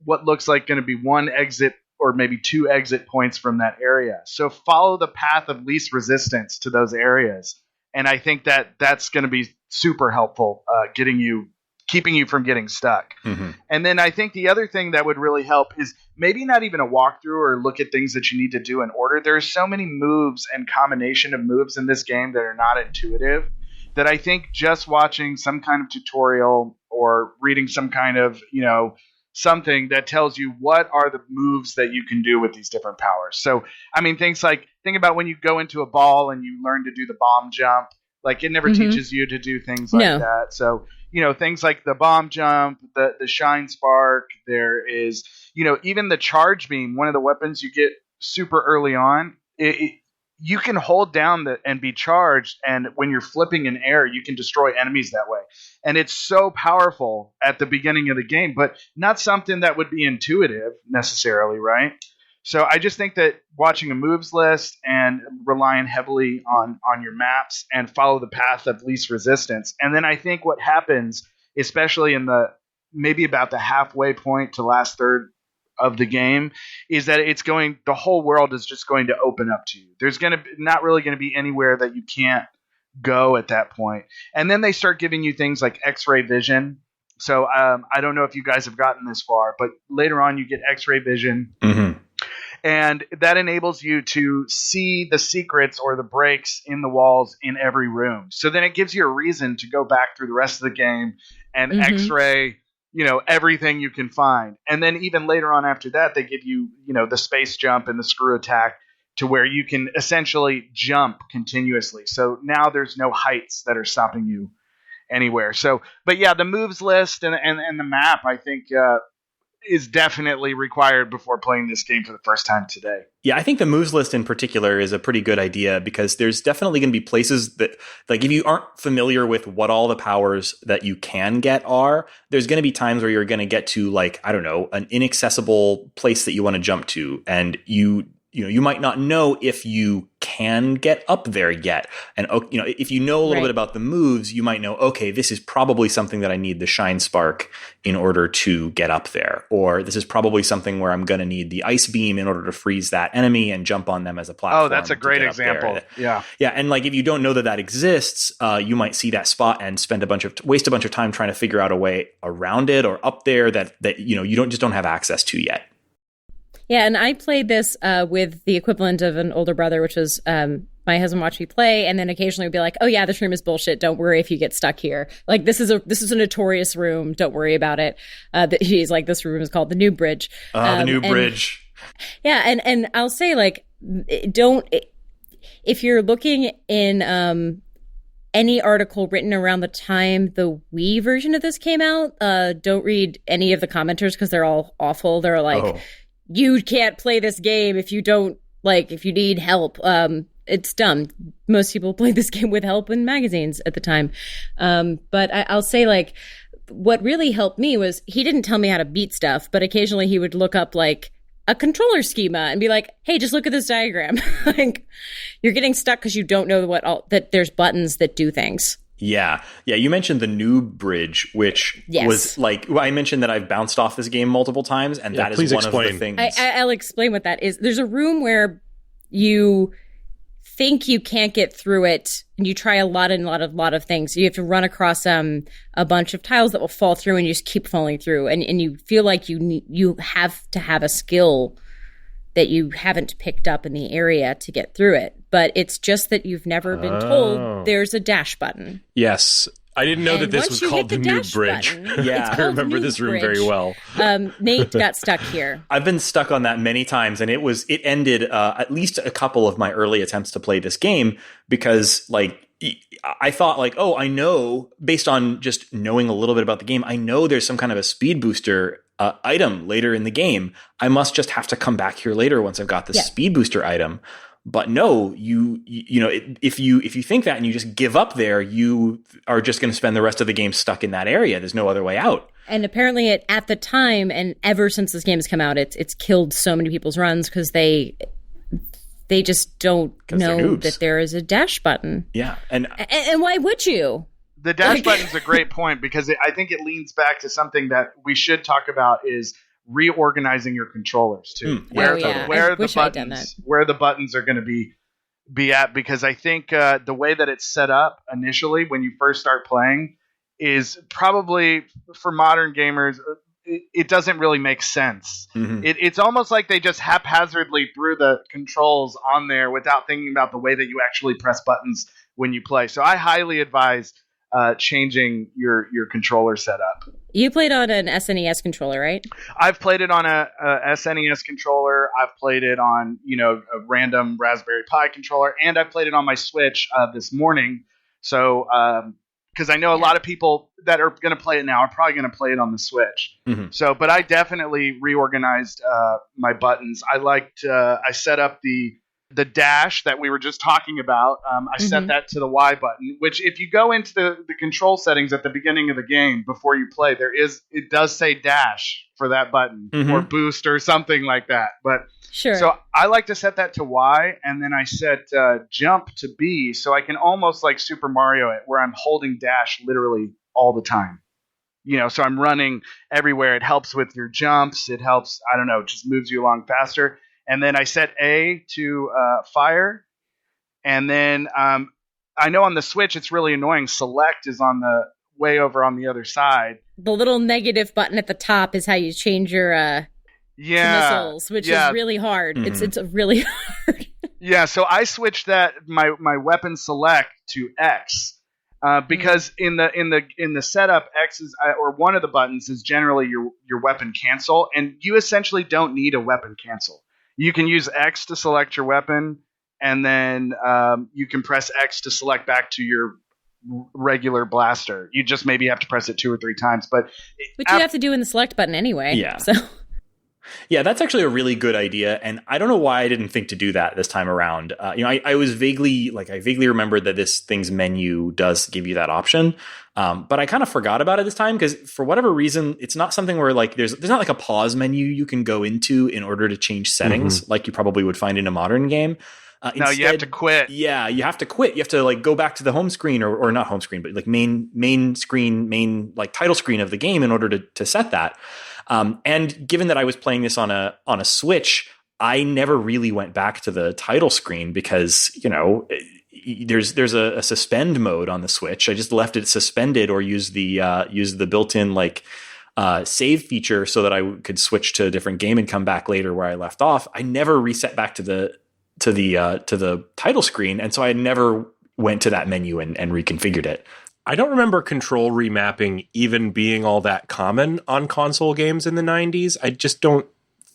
what looks like going to be 1 exit or maybe 2 exit points from that area. So follow the path of least resistance to those areas. And I think that that's going to be super helpful, keeping you from getting stuck. And then I think the other thing that would really help is maybe not even a walkthrough or look at things that you need to do in order. There's so many moves and combination of moves in this game that are not intuitive that I think just watching some kind of tutorial or reading some kind of, something that tells you what are the moves that you can do with these different powers. So, I mean, think about when you go into a ball and you learn to do the bomb jump, like it never teaches you to do things like that. So, things like the bomb jump, the shine spark, there is, even the charge beam, one of the weapons you get super early on, you can hold down and be charged, and when you're flipping in air, you can destroy enemies that way. And it's so powerful at the beginning of the game, but not something that would be intuitive necessarily, right? So I just think that watching a moves list and relying heavily on your maps and follow the path of least resistance. And then I think what happens, especially in maybe about the halfway point to last third of the game, is that the whole world is just going to open up to you. There's not really going to be anywhere that you can't go at that point. And then they start giving you things like X-ray vision. So I don't know if you guys have gotten this far, but later on you get X-ray vision. And that enables you to see the secrets or the breaks in the walls in every room. So then it gives you a reason to go back through the rest of the game and X-ray everything you can find. And then even later on after that, they give you, the space jump and the screw attack to where you can essentially jump continuously. So now there's no heights that are stopping you anywhere. So, but yeah, the moves list and the map, I think, is definitely required before playing this game for the first time today. Yeah, I think the moves list in particular is a pretty good idea because there's definitely going to be places that, like, if you aren't familiar with what all the powers that you can get are, there's going to be times where you're going to get to, like, I don't know, an inaccessible place that you want to jump to, and you might not know if you can get up there yet. And, if you know a little bit about the moves, you might know, okay, this is probably something that I need the shine spark in order to get up there. Or this is probably something where I'm going to need the ice beam in order to freeze that enemy and jump on them as a platform. Oh, that's a great example. Yeah. Yeah. And like, if you don't know that exists, you might see that spot and waste a bunch of time trying to figure out a way around it or up there that you don't have access to yet. Yeah, and I played this with the equivalent of an older brother, which was my husband watched me play, and then occasionally would be like, "Oh yeah, this room is bullshit. Don't worry if you get stuck here. Like this is a notorious room. Don't worry about it." He's like, "This room is called the New Bridge." The New Bridge. Yeah, and I'll say like, if you're looking in any article written around the time the Wii version of this came out, don't read any of the commenters because they're all awful. They're like, you can't play this game if you need help. It's dumb. Most people played this game with help in magazines at the time. But I'll say, like, what really helped me was he didn't tell me how to beat stuff, but occasionally he would look up like a controller schema and be like, hey, just look at this diagram. Like, you're getting stuck because you don't know that there's buttons that do things. Yeah. You mentioned the New Bridge, which was like, I mentioned that I've bounced off this game multiple times, and that is one of the things. I'll explain what that is. There's a room where you think you can't get through it, and you try a lot of things. You have to run across a bunch of tiles that will fall through, and you just keep falling through, and you feel like you have to have a skill that you haven't picked up in the area to get through it. But it's just that you've never been told there's a dash button. Yes. I didn't know that this was called the noob bridge. Yeah, I remember this room very well. Nate got stuck here. I've been stuck on that many times, and it ended at least a couple of my early attempts to play this game because, like, I thought, like, oh, I know, based on just knowing a little bit about the game, I know there's some kind of a speed booster item later in the game. I must just have to come back here later once I've got the speed booster item. But no, you know, if you think that and you just give up there, you are just going to spend the rest of the game stuck in that area. There's no other way out. And apparently, at the time, and ever since this game has come out, it's killed so many people's runs because they just don't know that there is a dash button. Yeah, and why would you? The dash button's a great point because I think it leans back to something that we should talk about is reorganizing your controllers too. Where the buttons are going to be at, because I think the way that it's set up initially when you first start playing is probably for modern gamers it doesn't really make sense. Mm-hmm. It's almost like they just haphazardly threw the controls on there without thinking about the way that you actually press buttons when you play. So I highly advise changing your controller setup. You played on an SNES controller, right? I've played it on a SNES controller. I've played it on, a random Raspberry Pi controller, and I played it on my Switch this morning. So, because I know a lot of people that are going to play it now are probably going to play it on the Switch. Mm-hmm. So, but I definitely reorganized my buttons. I set up the dash that we were just talking about. I set that to the Y button, which if you go into the control settings at the beginning of the game before you play, it does say dash for that button or boost or something like that. But sure. So I like to set that to Y, and then I set jump to B, so I can almost like Super Mario it, where I'm holding dash literally all the time. So I'm running everywhere. It helps with your jumps. It helps, it just moves you along faster. And then I set A to fire. And then I know on the Switch it's really annoying. Select is on the way over on the other side. The little negative button at the top is how you change your missiles, which is really hard. Mm-hmm. It's really hard. Yeah, so I switched my weapon select to X. Because in the setup, X is or one of the buttons is generally your weapon cancel, and you essentially don't need a weapon cancel. You can use X to select your weapon, and then you can press X to select back to your regular blaster. You just maybe have to press it 2 or 3 times, but you have to do in the select button anyway. Yeah. So. Yeah, that's actually a really good idea, and I don't know why I didn't think to do that this time around. I was vaguely remembered that this thing's menu does give you that option, but I kind of forgot about it this time because for whatever reason, it's not something where like there's not like a pause menu you can go into in order to change settings like you probably would find in a modern game. No, you have to quit. Yeah, you have to quit. You have to like go back to the home screen or not home screen, but like main screen, like title screen of the game in order to set that. And given that I was playing this on a Switch, I never really went back to the title screen because, there's a suspend mode on the Switch. I just left it suspended or used the built-in like save feature so that I could switch to a different game and come back later where I left off. I never reset back to the title screen, and so I never went to that menu and reconfigured it. I don't remember control remapping even being all that common on console games in the 90s. I just don't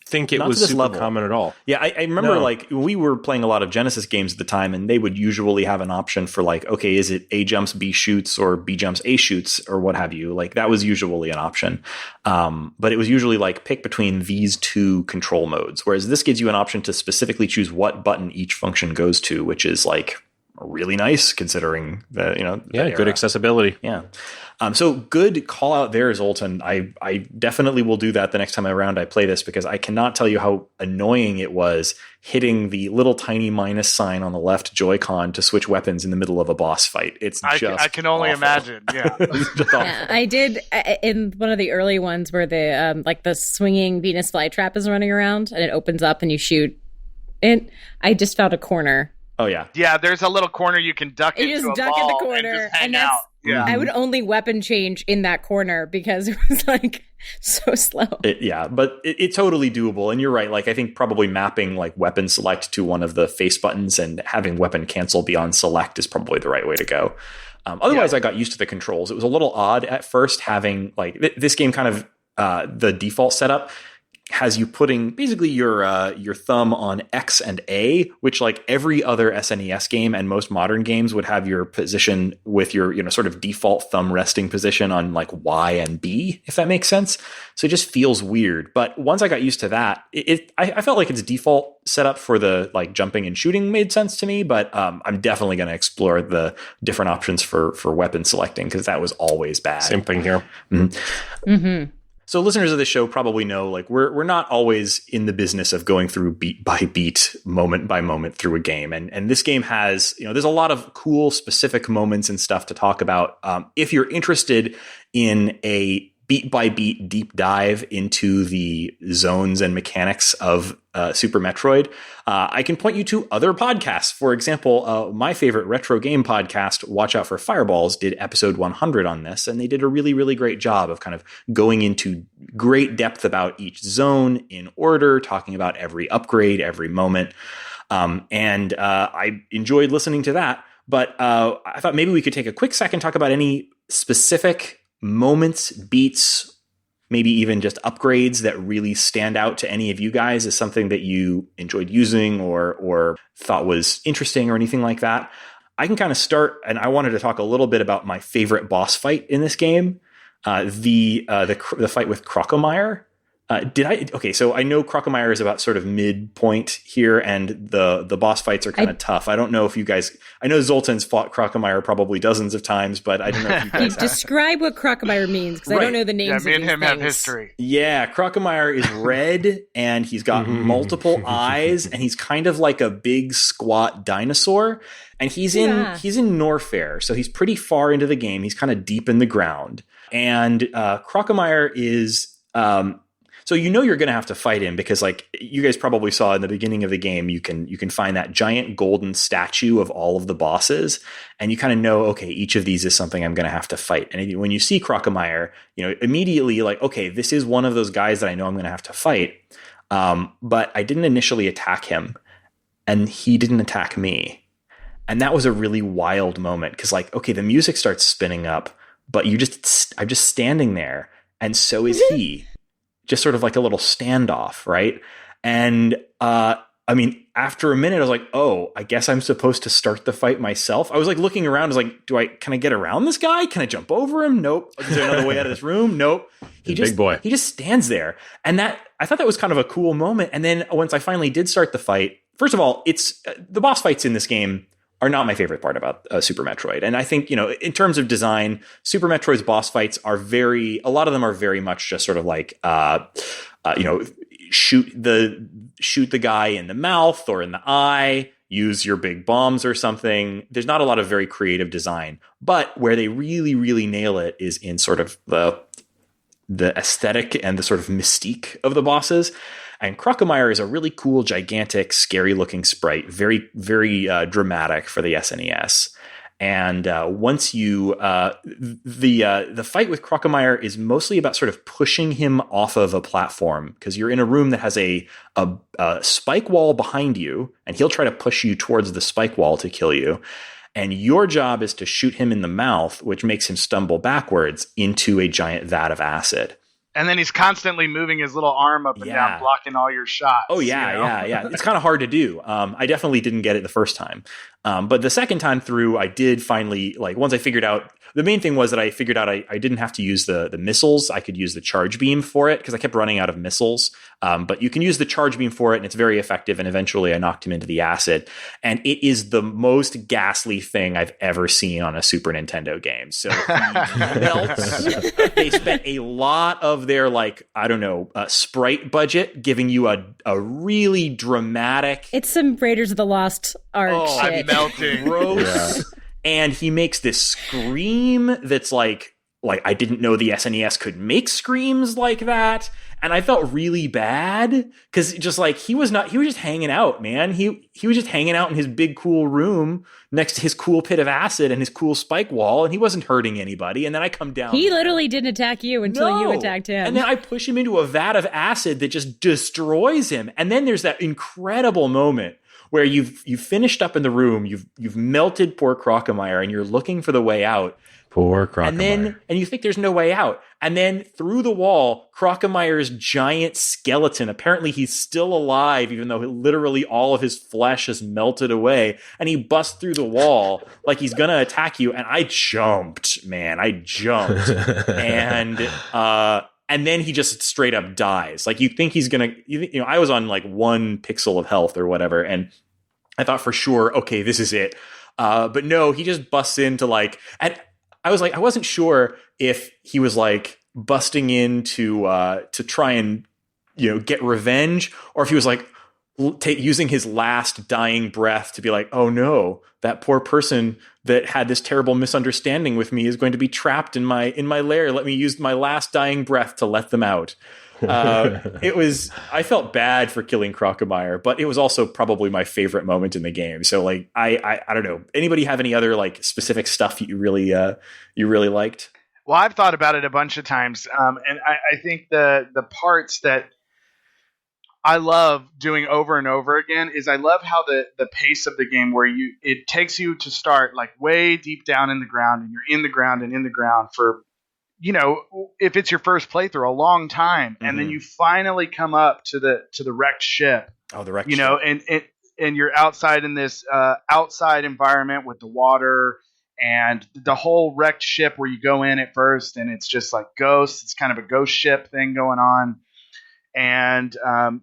think it was super common at all. Yeah, I remember like we were playing a lot of Genesis games at the time, and they would usually have an option for like, okay, is it A jumps, B shoots, or B jumps, A shoots, or what have you. Like that was usually an option. But it was usually like pick between these 2 control modes, whereas this gives you an option to specifically choose what button each function goes to, which is like really nice considering the good accessibility. Yeah. So good call out there, Zoltan. I definitely will do that the next time around I play this because I cannot tell you how annoying it was hitting the little tiny minus sign on the left Joy-Con to switch weapons in the middle of a boss fight. I can only imagine. Yeah. Yeah, I did in one of the early ones where the swinging Venus flytrap is running around and it opens up and you shoot. And I just found a corner Oh yeah. Yeah, there's a little corner you can duck You into just a duck in ball the corner, and just hang and that's out. Yeah. I would only weapon change in that corner because it was like so slow. But it's totally doable. And you're right. Like, I think probably mapping like weapon select to one of the face buttons and having weapon cancel beyond select is probably the right way to go. Otherwise, I got used to the controls. It was a little odd at first having like this game kind of the default setup has you putting basically your thumb on X and A, which like every other SNES game and most modern games would have your position with your, sort of default thumb resting position on like Y and B, if that makes sense. So it just feels weird. But once I got used to that, I felt like its default setup for the like jumping and shooting made sense to me. But I'm definitely going to explore the different options for weapon selecting because that was always bad. Same thing here. Mm-hmm. Mm-hmm. So listeners of the show probably know, like, we're not always in the business of going through beat by beat, moment by moment through a game. And this game has, there's a lot of cool specific moments and stuff to talk about. If you're interested in a beat by beat deep dive into the zones and mechanics of Super Metroid, I can point you to other podcasts. For example, my favorite retro game podcast, Watch Out for Fireballs, did episode 100 on this, and they did a really, really great job of kind of going into great depth about each zone in order, talking about every upgrade, every moment. And I enjoyed listening to that. But I thought maybe we could take a quick second, talk about any specific moments, beats, maybe even just upgrades that really stand out to any of you guys as something that you enjoyed using or thought was interesting or anything like that. I can kind of start, and I wanted to talk a little bit about my favorite boss fight in this game, the fight with Crocomire. So I know Crocomire is about sort of midpoint here, and the boss fights are kind of tough. I don't know if you guys, I know Zoltan's fought Crocomire probably dozens of times, but I don't know if you guys describe what Crocomire means, because I don't know the names. Yeah, me and of him things. have history. Yeah, Crocomire is red, and he's got multiple eyes, and he's kind of like a big squat dinosaur. And he's in Norfair, so he's pretty far into the game. He's kind of deep in the ground, and Crocomire is. So you're going to have to fight him because, like, you guys probably saw in the beginning of the game, you can find that giant golden statue of all of the bosses, and you kind of know, okay, each of these is something I'm going to have to fight. And when you see Crocomire, immediately like, okay, this is one of those guys that I know I'm going to have to fight. But I didn't initially attack him, and he didn't attack me, and that was a really wild moment because, like, okay, the music starts spinning up, but I'm just standing there, and so is he. Just sort of like a little standoff, right? And after a minute, I was like, oh, I guess I'm supposed to start the fight myself. I was like looking around, I was like, can I get around this guy? Can I jump over him? Nope. Is there another way out of this room? Nope. Big boy. He just stands there. And I thought that was kind of a cool moment. And then once I finally did start the fight, first of all, it's the boss fights in this game are not my favorite part about Super Metroid. And I think, in terms of design, Super Metroid's boss fights a lot of them are very much just sort of like, shoot the guy in the mouth or in the eye, use your big bombs or something. There's not a lot of very creative design, but where they really, really nail it is in sort of the aesthetic and the sort of mystique of the bosses. And Crocomire is a really cool, gigantic, scary-looking sprite, very, very dramatic for the SNES. And once you the fight with Crocomire is mostly about sort of pushing him off of a platform because you're in a room that has a spike wall behind you, and he'll try to push you towards the spike wall to kill you. And your job is to shoot him in the mouth, which makes him stumble backwards into a giant vat of acid. And then he's constantly moving his little arm up and down, blocking all your shots. Oh, yeah. It's kind of hard to do. I definitely didn't get it the first time. But the second time through, I did finally, like, once I figured out, the main thing was that I figured out I didn't have to use the missiles. I could use the charge beam for it because I kept running out of missiles. But you can use the charge beam for it, and it's very effective. And eventually I knocked him into the acid. And it is the most ghastly thing I've ever seen on a Super Nintendo game. So he melts. They spent a lot of their, like, I don't know, sprite budget giving you a really dramatic. It's some Raiders of the Lost Ark shit. I'm melting. Gross. Yeah. And he makes this scream that's like I didn't know the SNES could make screams like that. And I felt really bad because just like he was just hanging out, man. He was just hanging out in his big cool room next to his cool pit of acid and his cool spike wall, and he wasn't hurting anybody. And then I come down. He literally didn't attack you until you attacked him. And then I push him into a vat of acid that just destroys him. And then there's that incredible moment where you've finished up in the room, you've melted poor Crocomire, and you're looking for the way out. Poor Crocomire. And you think there's no way out. And then through the wall, Crocomire's giant skeleton, apparently he's still alive, even though literally all of his flesh has melted away. And he busts through the wall like he's going to attack you. And I jumped, man. I jumped. And then he just straight up dies. Like you think he's going to, I was on like 1 pixel of health or whatever. And I thought for sure, okay, this is it. But no, he just busts into like, and I was like, I wasn't sure if he was like busting in to try and, get revenge, or if he was like using his last dying breath to be like, oh no, that poor person that had this terrible misunderstanding with me is going to be trapped in my lair. Let me use my last dying breath to let them out. I felt bad for killing Crocomire, but it was also probably my favorite moment in the game. So like, I don't know. Anybody have any other like specific stuff you really liked? Well, I've thought about it a bunch of times. And I think the parts that I love doing over and over again is I love how the pace of the game where it takes you to start like way deep down in the ground, and you're in the ground and in the ground for, if it's your first playthrough, a long time. And then you finally come up to the wrecked ship. Oh, the wrecked ship. And you're outside in this outside environment with the water and the whole wrecked ship where you go in at first and it's just like ghosts. It's kind of a ghost ship thing going on. And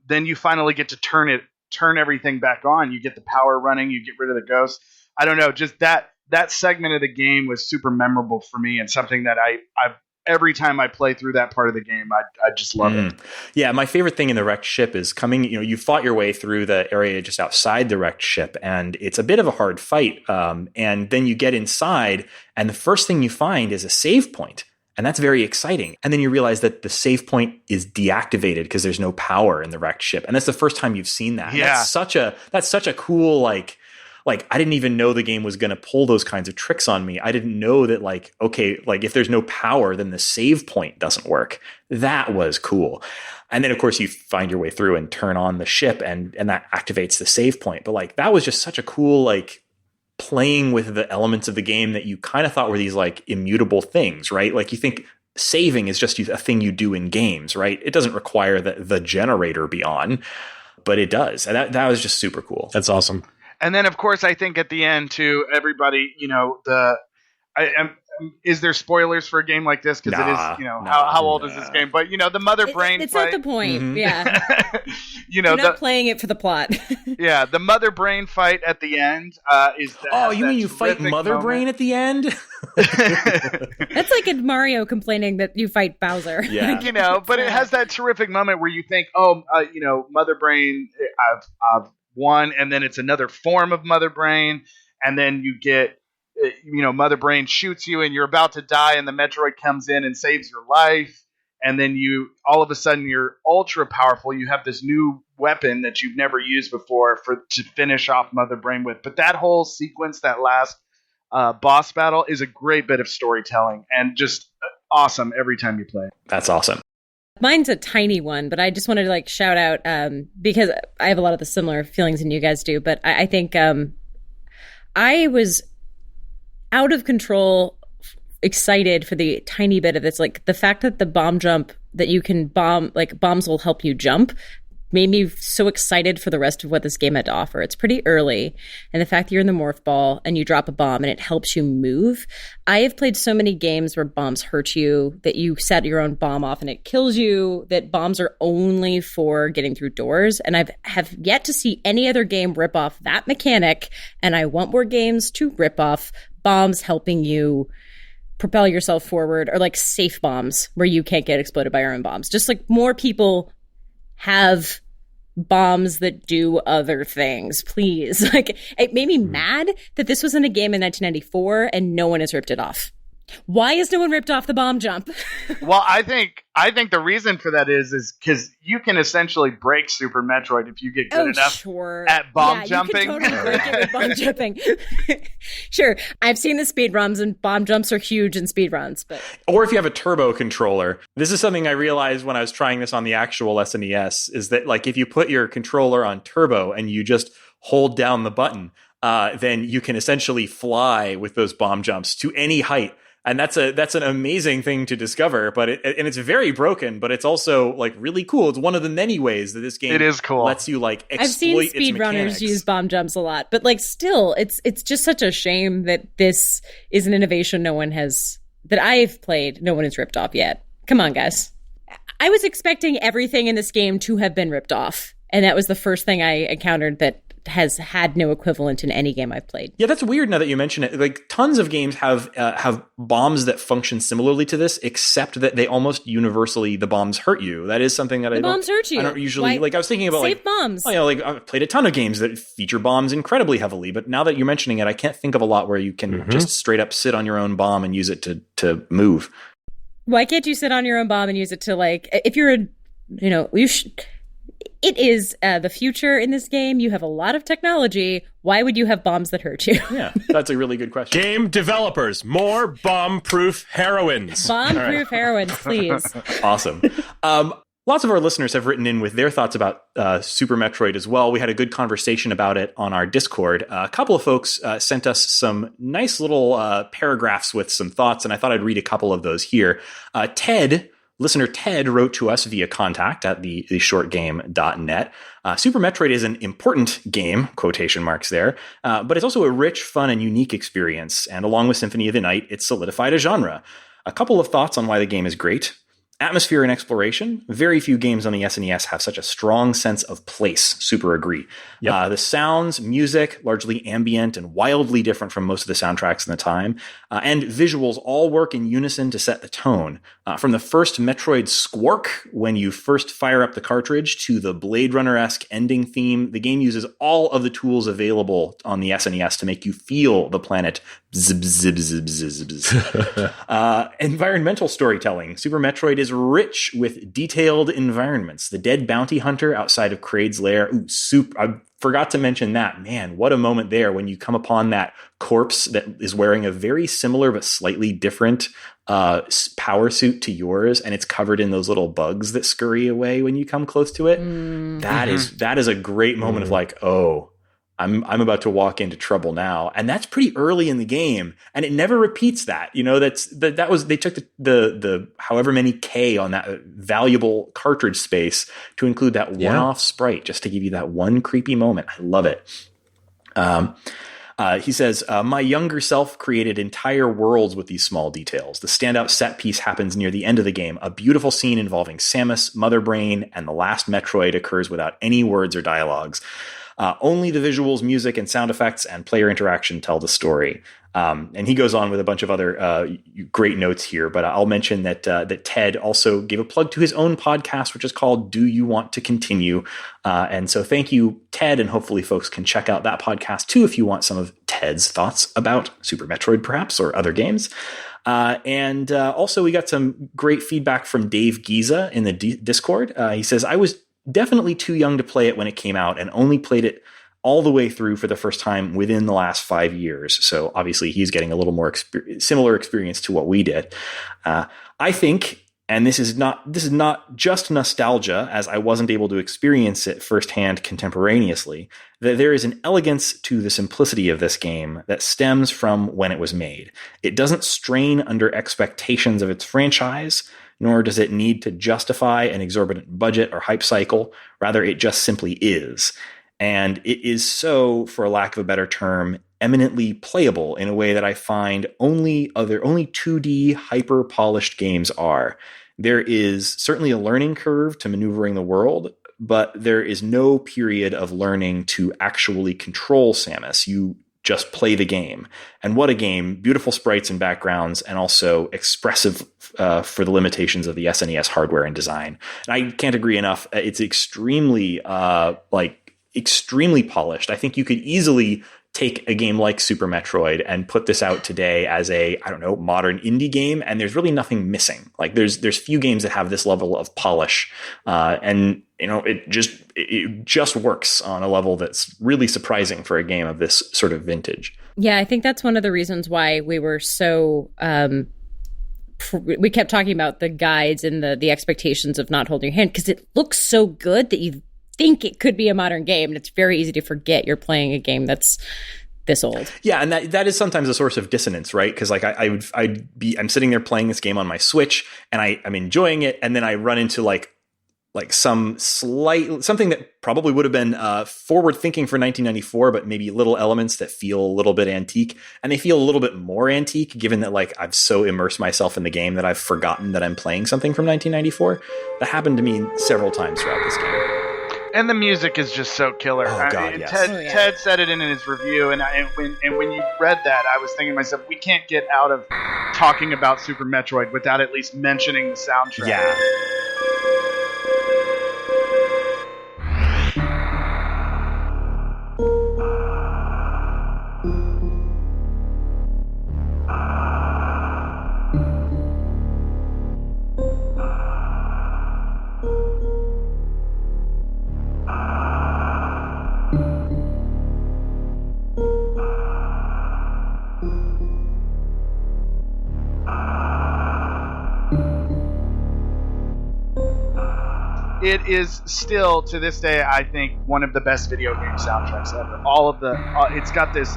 then you finally get to turn everything back on. You get the power running. You get rid of the ghosts. I don't know. Just that segment of the game was super memorable for me, and something that I've every time I play through that part of the game, I just love it. Yeah, my favorite thing in the wrecked ship is coming, you fought your way through the area just outside the wrecked ship, and it's a bit of a hard fight. And then you get inside, and the first thing you find is a save point. And that's very exciting. And then you realize that the save point is deactivated because there's no power in the wrecked ship. And that's the first time you've seen that. Yeah. That's such a cool, like I didn't even know the game was going to pull those kinds of tricks on me. I didn't know that if there's no power, then the save point doesn't work. That was cool. And then of course you find your way through and turn on the ship and that activates the save point. But that was just such a cool, playing with the elements of the game that you kind of thought were these immutable things, right? Like you think saving is just a thing you do in games, right? It doesn't require the generator be on, but it does. And that was just super cool. That's awesome. And then, of course, I think at the end, too, everybody, is there spoilers for a game like this? Because it is, how old is this game? But, the mother brain it's fight. not the point, yeah. You're not playing it for the plot. Yeah, the mother brain fight at the end is that. Oh, you mean you fight mother brain at the end? That's like a Mario complaining that you fight Bowser. Yeah. But it has that terrific moment where you think, mother brain, I've won, and then it's another form of mother brain, and then you get mother brain shoots you and you're about to die, and the Metroid comes in and saves your life, and then you all of a sudden you're ultra powerful. You have this new weapon that you've never used before to finish off mother brain with. But that whole sequence, that last boss battle, is a great bit of storytelling and just awesome every time you play. That's awesome. Mine's a tiny one, but I just wanted to shout out because I have a lot of the similar feelings than you guys do. But I think I was out of control, excited for the tiny bit of this. The fact that the bomb jump, that you can bomb, bombs will help you jump, made me so excited for the rest of what this game had to offer. It's pretty early, and the fact that you're in the morph ball and you drop a bomb and it helps you move. I have played so many games where bombs hurt you, that you set your own bomb off and it kills you, that bombs are only for getting through doors, and I have yet to see any other game rip off that mechanic, and I want more games to rip off bombs helping you propel yourself forward, or safe bombs where you can't get exploded by your own bombs. Just more people have bombs that do other things, please. It made me mad that this was in a game in 1994 and no one has ripped it off. Why is no one ripped off the bomb jump? Well, I think the reason for that is because you can essentially break Super Metroid if you get good enough at bomb jumping. You can totally break it with bomb jumping. Sure, I've seen the speed runs, and bomb jumps are huge in speed runs. But or if you have a turbo controller, this is something I realized when I was trying this on the actual SNES, is that like if you put your controller on turbo and you just hold down the button, then you can essentially fly with those bomb jumps to any height. And that's an amazing thing to discover, but it's very broken, but it's also like really cool. It's one of the many ways that this game lets you like exploit its mechanics. I've seen speedrunners use bomb jumps a lot, but like still, it's just such a shame that this is an innovation that I've played, no one has ripped off yet. Come on, guys. I was expecting everything in this game to have been ripped off, and that was the first thing I encountered that has had no equivalent in any game I've played. Yeah, that's weird now that you mention it. Like tons of games have bombs that function similarly to this, except that they almost universally, the bombs hurt you. That is something that bombs hurt you. I don't usually, like I was thinking about safe bombs. Oh, like I've played a ton of games that feature bombs incredibly heavily, but now that you're mentioning it, I can't think of a lot where you can just straight up sit on your own bomb and use it to move. Why can't you sit on your own bomb and use it to like, if you're it is the future in this game. You have a lot of technology. Why would you have bombs that hurt you? Yeah, that's a really good question. Game developers, more bomb-proof heroines. Bomb-proof heroines, please. Awesome. Lots of our listeners have written in with their thoughts about Super Metroid as well. We had a good conversation about it on our Discord. A couple of folks sent us some nice little paragraphs with some thoughts, and I thought I'd read a couple of those here. Listener Ted wrote to us via contact at theshortgame.net. Super Metroid is an important game, quotation marks there, but it's also a rich, fun, and unique experience. And along with Symphony of the Night, it's solidified a genre. A couple of thoughts on why the game is great. Atmosphere and exploration. Very few games on the SNES have such a strong sense of place. Super agree. Yep. The sounds, music, largely ambient and wildly different from most of the soundtracks in the time. And visuals all work in unison to set the tone. From the first Metroid squark, when you first fire up the cartridge, to the Blade Runner-esque ending theme, the game uses all of the tools available on the SNES to make you feel the planet zib, zib, zib, zib, zib, zib. Environmental storytelling. Super Metroid is rich with detailed environments. The dead bounty hunter outside of Kraid's lair. I forgot to mention that. Man, what a moment there when you come upon that corpse that is wearing a very similar but slightly different power suit to yours, and it's covered in those little bugs that scurry away when you come close to it. That is a great moment of like, oh, I'm about to walk into trouble now. And that's pretty early in the game. And it never repeats that. You know, they took the however many K on that valuable cartridge space to include that one-off sprite just to give you that one creepy moment. I love it. He says, my younger self created entire worlds with these small details. The standout set piece happens near the end of the game. A beautiful scene involving Samus, Mother Brain, and the last Metroid occurs without any words or dialogues. Only the visuals, music, and sound effects and player interaction tell the story. And he goes on with a bunch of other great notes here, but I'll mention that Ted also gave a plug to his own podcast, which is called Do You Want to Continue? And so thank you, Ted, and hopefully folks can check out that podcast too if you want some of Ted's thoughts about Super Metroid perhaps, or other games. And also we got some great feedback from Dave Giza in the Discord. He says, I was definitely too young to play it when it came out and only played it all the way through for the first time within the last 5 years. So obviously he's getting a little more similar experience to what we did. I think, and this is not just nostalgia, as I wasn't able to experience it firsthand contemporaneously, that there is an elegance to the simplicity of this game that stems from when it was made. It doesn't strain under expectations of its franchise, nor does it need to justify an exorbitant budget or hype cycle. Rather, it just simply is. And it is so, for lack of a better term, eminently playable in a way that I find only 2D hyper-polished games are. There is certainly a learning curve to maneuvering the world, but there is no period of learning to actually control Samus. You just play the game. And what a game. Beautiful sprites and backgrounds, and also expressive for the limitations of the SNES hardware and design. And I can't agree enough. It's extremely polished. I think you could easily take a game like Super Metroid and put this out today as a, I don't know, modern indie game, and there's really nothing missing. Like there's few games that have this level of polish, and it just works on a level that's really surprising for a game of this sort of vintage. Yeah, I think that's one of the reasons why we were so we kept talking about the guides and the expectations of not holding your hand, because it looks so good that you think it could be a modern game, and it's very easy to forget you're playing a game that's this old. Yeah, and that is sometimes a source of dissonance, right? Because like I'm sitting there playing this game on my Switch, and I'm enjoying it, and then I run into like something that probably would have been forward thinking for 1994, but maybe little elements that feel a little bit antique, and they feel a little bit more antique given that like I've so immersed myself in the game that I've forgotten that I'm playing something from 1994. That happened to me several times throughout this game. And the music is just so killer. Oh, God, yes. Ted said it in his review, and when you read that, I was thinking to myself, we can't get out of talking about Super Metroid without at least mentioning the soundtrack. Yeah. It is still, to this day, I think, one of the best video game soundtracks ever. All of the, it's got this,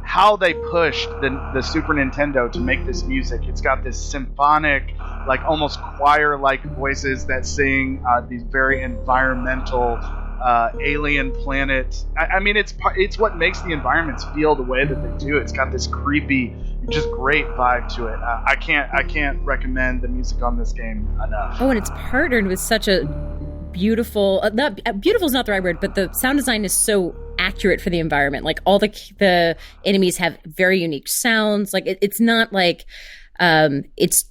how they pushed the Super Nintendo to make this music. It's got this symphonic, like almost choir-like voices that sing these very environmental, alien planet. I mean, it's what makes the environments feel the way that they do. It's got this creepy, just great vibe to it. I can't recommend the music on this game enough. Oh, and it's partnered with such a beautiful, beautiful is not the right word, but the sound design is so accurate for the environment. Like all the enemies have very unique sounds. Like it's not like it's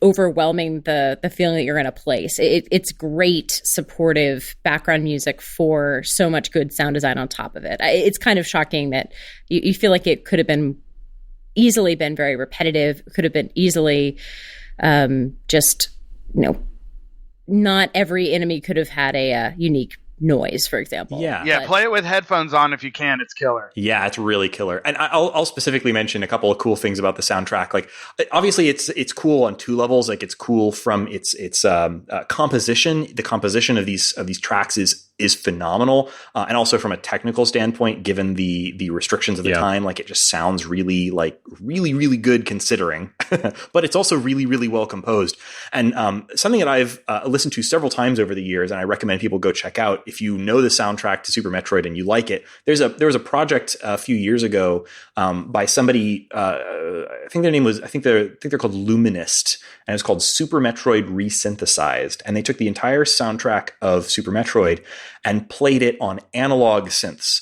overwhelming the feeling that you're in a place. It's great supportive background music for so much good sound design on top of it. It's kind of shocking that you feel like it could have been easily been very repetitive, could have been easily just, not every enemy could have had a unique noise, for example. Yeah, play it with headphones on if you can. It's killer. Yeah, it's really killer. And I'll specifically mention a couple of cool things about the soundtrack. Like, obviously, it's cool on two levels. Like, it's cool from its composition. The composition of these tracks is phenomenal, and also from a technical standpoint, given the restrictions of the time, like it just sounds really good considering. But it's also really well composed, and something that I've listened to several times over the years, and I recommend people go check out if you know the soundtrack to Super Metroid and you like it. There was a project a few years ago by somebody. I think their name was. I think they're called Luminist, and it's called Super Metroid Resynthesized, and they took the entire soundtrack of Super Metroid and played it on analog synths.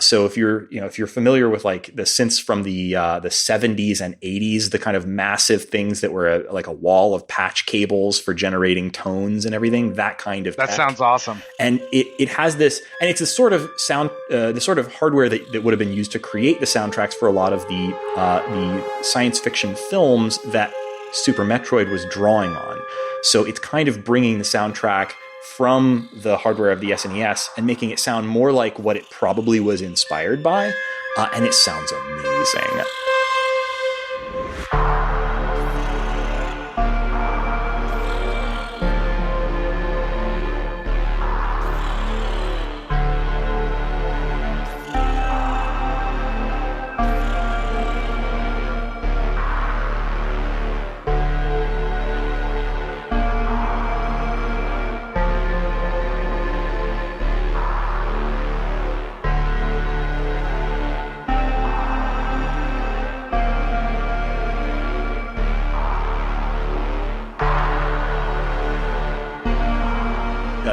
So if you're familiar with like the synths from the 70s and 80s, the kind of massive things that were like a wall of patch cables for generating tones and everything, that kind of that tech. Sounds awesome. And it has this, and it's this sort of sound, the sort of hardware that would have been used to create the soundtracks for a lot of the science fiction films that Super Metroid was drawing on. So it's kind of bringing the soundtrack from the hardware of the SNES and making it sound more like what it probably was inspired by, and it sounds amazing.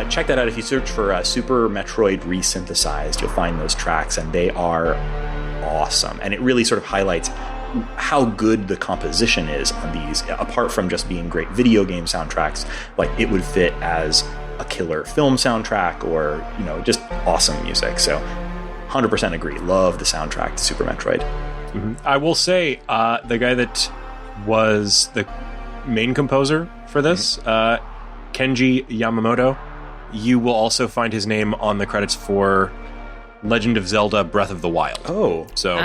Check that out. If you search for Super Metroid Resynthesized, you'll find those tracks, and they are awesome. And it really sort of highlights how good the composition is on these. Apart from just being great video game soundtracks, like it would fit as a killer film soundtrack or just awesome music. So 100% agree. Love the soundtrack to Super Metroid. I will say the guy that was the main composer for this, Kenji Yamamoto, you will also find his name on the credits for Legend of Zelda Breath of the Wild. Oh. So,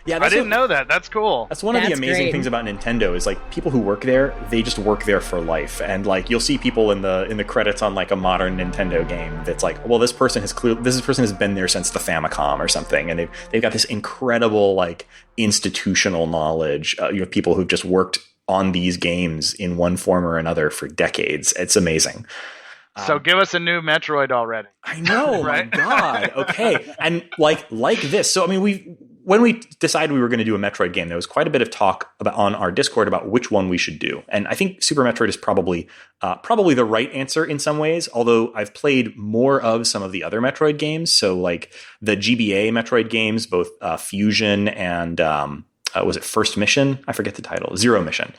Yeah, I didn't know that. That's cool. That's one of the amazing things about Nintendo is like people who work there, they just work there for life. And like you'll see people in the credits on like a modern Nintendo game that's like, well, this person has been there since the Famicom or something, and they've got this incredible like institutional knowledge. People who've just worked on these games in one form or another for decades. It's amazing. So give us a new Metroid already. I know, right? My God. Okay, and like this. So I mean, when we decided we were going to do a Metroid game, there was quite a bit of talk on our Discord about which one we should do. And I think Super Metroid is probably the right answer in some ways, although I've played more of some of the other Metroid games. So like the GBA Metroid games, both Fusion and was it First Mission? I forget the title. Zero Mission.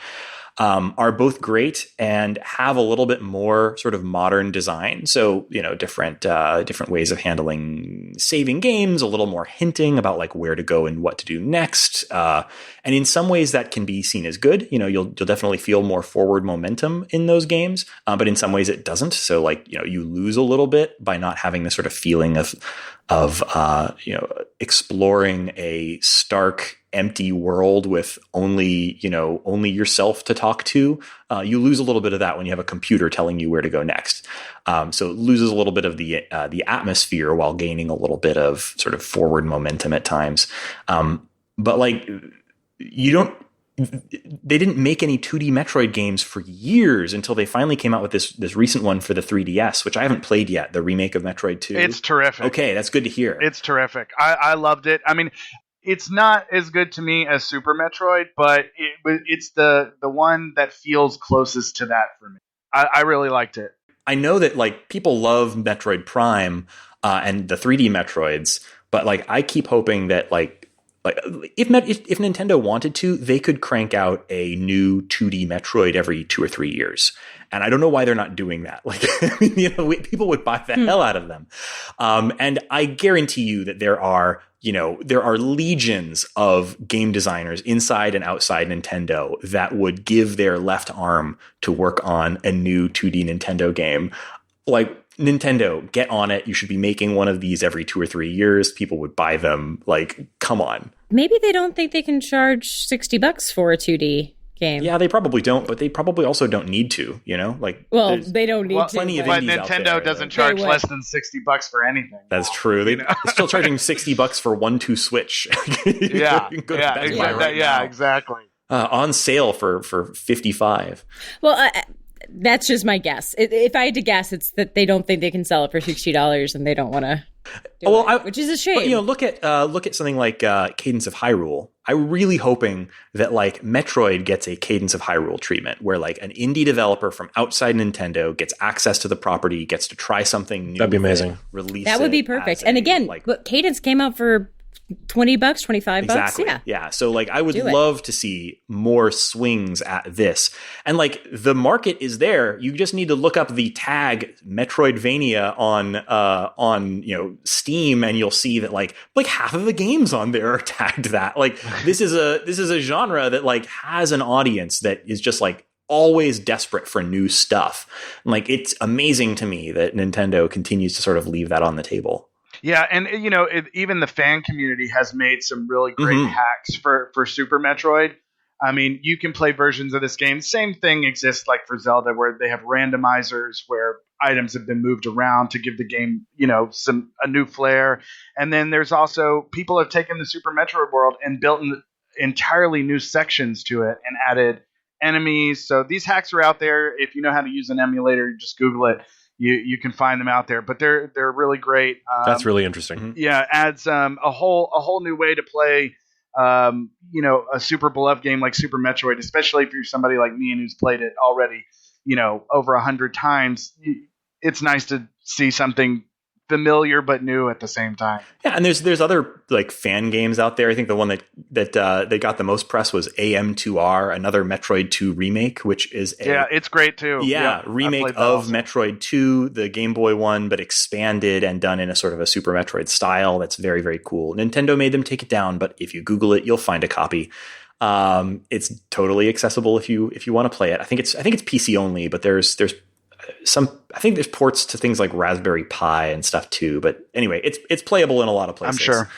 Are both great and have a little bit more sort of modern design. So, different ways of handling saving games, a little more hinting about like where to go and what to do next. And in some ways that can be seen as good. You'll definitely feel more forward momentum in those games. But in some ways it doesn't. So like, you lose a little bit by not having the sort of feeling of exploring a stark, empty world with only yourself to talk to. You lose a little bit of that when you have a computer telling you where to go next. So it loses a little bit of the atmosphere while gaining a little bit of sort of forward momentum at times. But like they didn't make any 2D Metroid games for years until they finally came out with this recent one for the 3DS, which I haven't played yet, the remake of Metroid 2. It's terrific. Okay, that's good to hear. It's terrific. I loved it. I mean, it's not as good to me as Super Metroid, but it's the one that feels closest to that for me. I really liked it. I know that like people love Metroid Prime and the 3D Metroids, but like I keep hoping that like if Nintendo wanted to, they could crank out a new 2D Metroid every 2 or 3 years. And I don't know why they're not doing that. Like, people would buy the hell out of them. And I guarantee you that there are legions of game designers inside and outside Nintendo that would give their left arm to work on a new 2D Nintendo game. Like, Nintendo, get on it. You should be making one of these every 2 or 3 years. People would buy them. Like, come on. Maybe they don't think they can charge $60 for a 2D game. Yeah, they probably don't, but they probably also don't need to, Like, well, they don't need to. Plenty of but indies Nintendo out there, doesn't charge less than $60 for anything. That's true. They're still charging $60 for 1-2 Switch. Exactly. On sale for $55. Well, that's just my guess. If I had to guess, it's that they don't think they can sell it for $60 and they don't want to. Which is a shame. But, look at something like Cadence of Hyrule. I'm really hoping that like Metroid gets a Cadence of Hyrule treatment, where like an indie developer from outside Nintendo gets access to the property, gets to try something new. That'd be amazing. Release that would be perfect. And again, Cadence came out for $20, $25. Exactly. Yeah. So like I would love to see more swings at this. And like the market is there. You just need to look up the tag Metroidvania on Steam, and you'll see that like half of the games on there are tagged that. Like this is a genre that like has an audience that is just like always desperate for new stuff. And like it's amazing to me that Nintendo continues to sort of leave that on the table. Yeah, and even the fan community has made some really great hacks for Super Metroid. I mean, you can play versions of this game. Same thing exists like for Zelda, where they have randomizers where items have been moved around to give the game, a new flair. And then there's also people have taken the Super Metroid world and built entirely new sections to it and added enemies. So these hacks are out there. If you know how to use an emulator, just Google it. You can find them out there, but they're really great. That's really interesting. Yeah, adds a whole new way to play, a super beloved game like Super Metroid, especially if you're somebody like me and who's played it already, over 100 times. It's nice to see something familiar but new at the same time. Yeah, and there's other like fan games out there. I think the one that got the most press was AM2R, another Metroid 2 remake, which is it's great too. Yeah, remake of Metroid 2, the Game Boy one, but expanded and done in a sort of a Super Metroid style. That's very, very cool. Nintendo made them take it down, but if you Google it, you'll find a copy. It's totally accessible if you want to play it. I think it's PC only, but there's I think there's ports to things like Raspberry Pi and stuff too. But anyway, it's playable in a lot of places. I'm sure.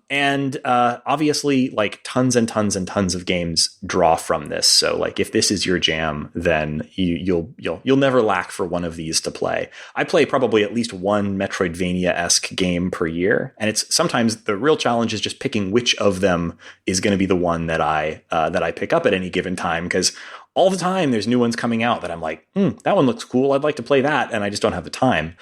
And obviously, like tons and tons and tons of games draw from this. So, like, if this is your jam, then you'll never lack for one of these to play. I play probably at least one Metroidvania-esque game per year, and it's sometimes the real challenge is just picking which of them is going to be the one that I pick up at any given time, because all the time there's new ones coming out that I'm like, that one looks cool, I'd like to play that, and I just don't have the time.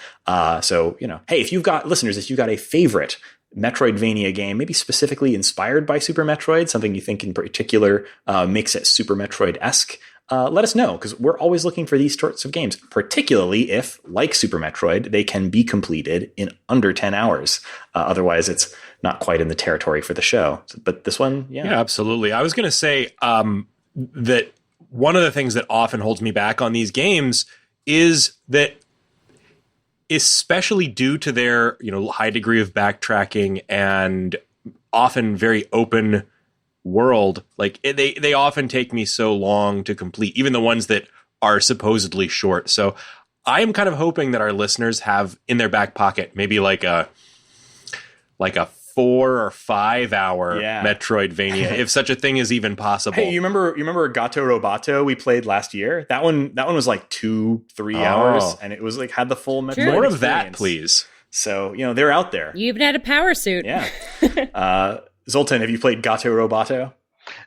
So, hey, if you've got a favorite Metroidvania game, maybe specifically inspired by Super Metroid, something you think in particular makes it Super Metroid-esque, let us know, because we're always looking for these sorts of games, particularly if, like Super Metroid, they can be completed in under 10 hours. Otherwise, it's not quite in the territory for the show. But this one, Yeah, absolutely. I was going to say that one of the things that often holds me back on these games is that, especially due to their, high degree of backtracking and often very open world, like they often take me so long to complete, even the ones that are supposedly short. So I am kind of hoping that our listeners have in their back pocket maybe like a 4 or 5 hour Metroidvania, if such a thing is even possible. Hey, you remember Gato Roboto we played last year? That one was like 2-3 hours, and it was like had the full Metroid More experience. Of that, please. So, they're out there. You even had a power suit. Yeah. Zoltan, have you played Gato Roboto?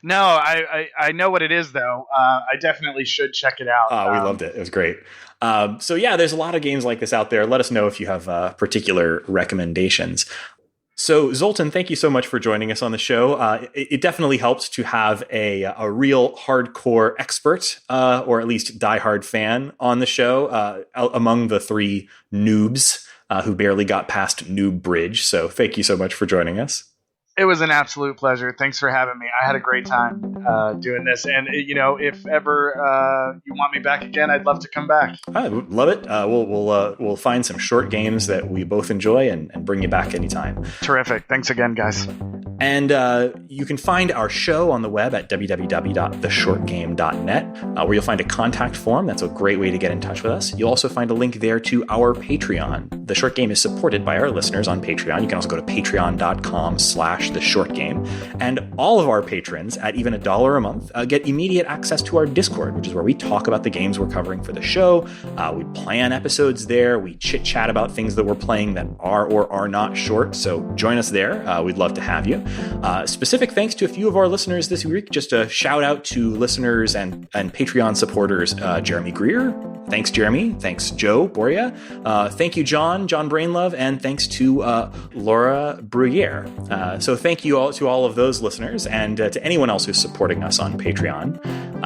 No, I know what it is, though. I definitely should check it out. We loved it. It was great. So, yeah, there's a lot of games like this out there. Let us know if you have particular recommendations. So, Zoltan, thank you so much for joining us on the show. It definitely helps to have a real hardcore expert, or at least diehard fan on the show, among the three noobs who barely got past Noob Bridge. So thank you so much for joining us. It was an absolute pleasure. Thanks for having me. I had a great time doing this. And, if ever you want me back again, I'd love to come back. I love it. We'll find some short games that we both enjoy and bring you back anytime. Terrific. Thanks again, guys. And you can find our show on the web at www.theshortgame.net, where you'll find a contact form. That's a great way to get in touch with us. You'll also find a link there to our Patreon. The Short Game is supported by our listeners on Patreon. You can also go to patreon.com/theshortgame. And all of our patrons at even $1 a month get immediate access to our Discord, which is where we talk about the games we're covering for the show. We plan episodes there. We chit-chat about things that we're playing that are or are not short. So join us there. We'd love to have you. Specific thanks to a few of our listeners this week. Just a shout out to listeners and Patreon supporters, Jeremy Greer. Thanks, Jeremy. Thanks, Joe Boria. Thank you, John Brainlove. And thanks to Laura Bruyere. So thank you all to all of those listeners and to anyone else who's supporting us on Patreon.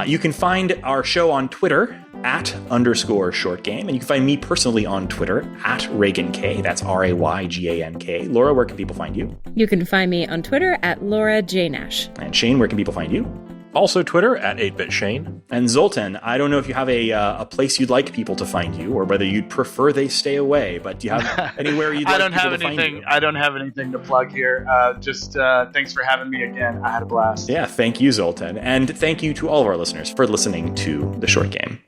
You can find our show on Twitter @_shortgame. And you can find me personally on Twitter @RayganK. That's RayGanK. Laura, where can people find you? You can find me on Twitter @LauraJNash. And Shane, where can people find you? Also Twitter @8bitshane. And Zoltan, I don't know if you have a place you'd like people to find you, or whether you'd prefer they stay away, but do you have anywhere you'd like people to find you? I don't have anything to plug here. Just thanks for having me again. I had a blast. Yeah, thank you, Zoltan. And thank you to all of our listeners for listening to The Short Game.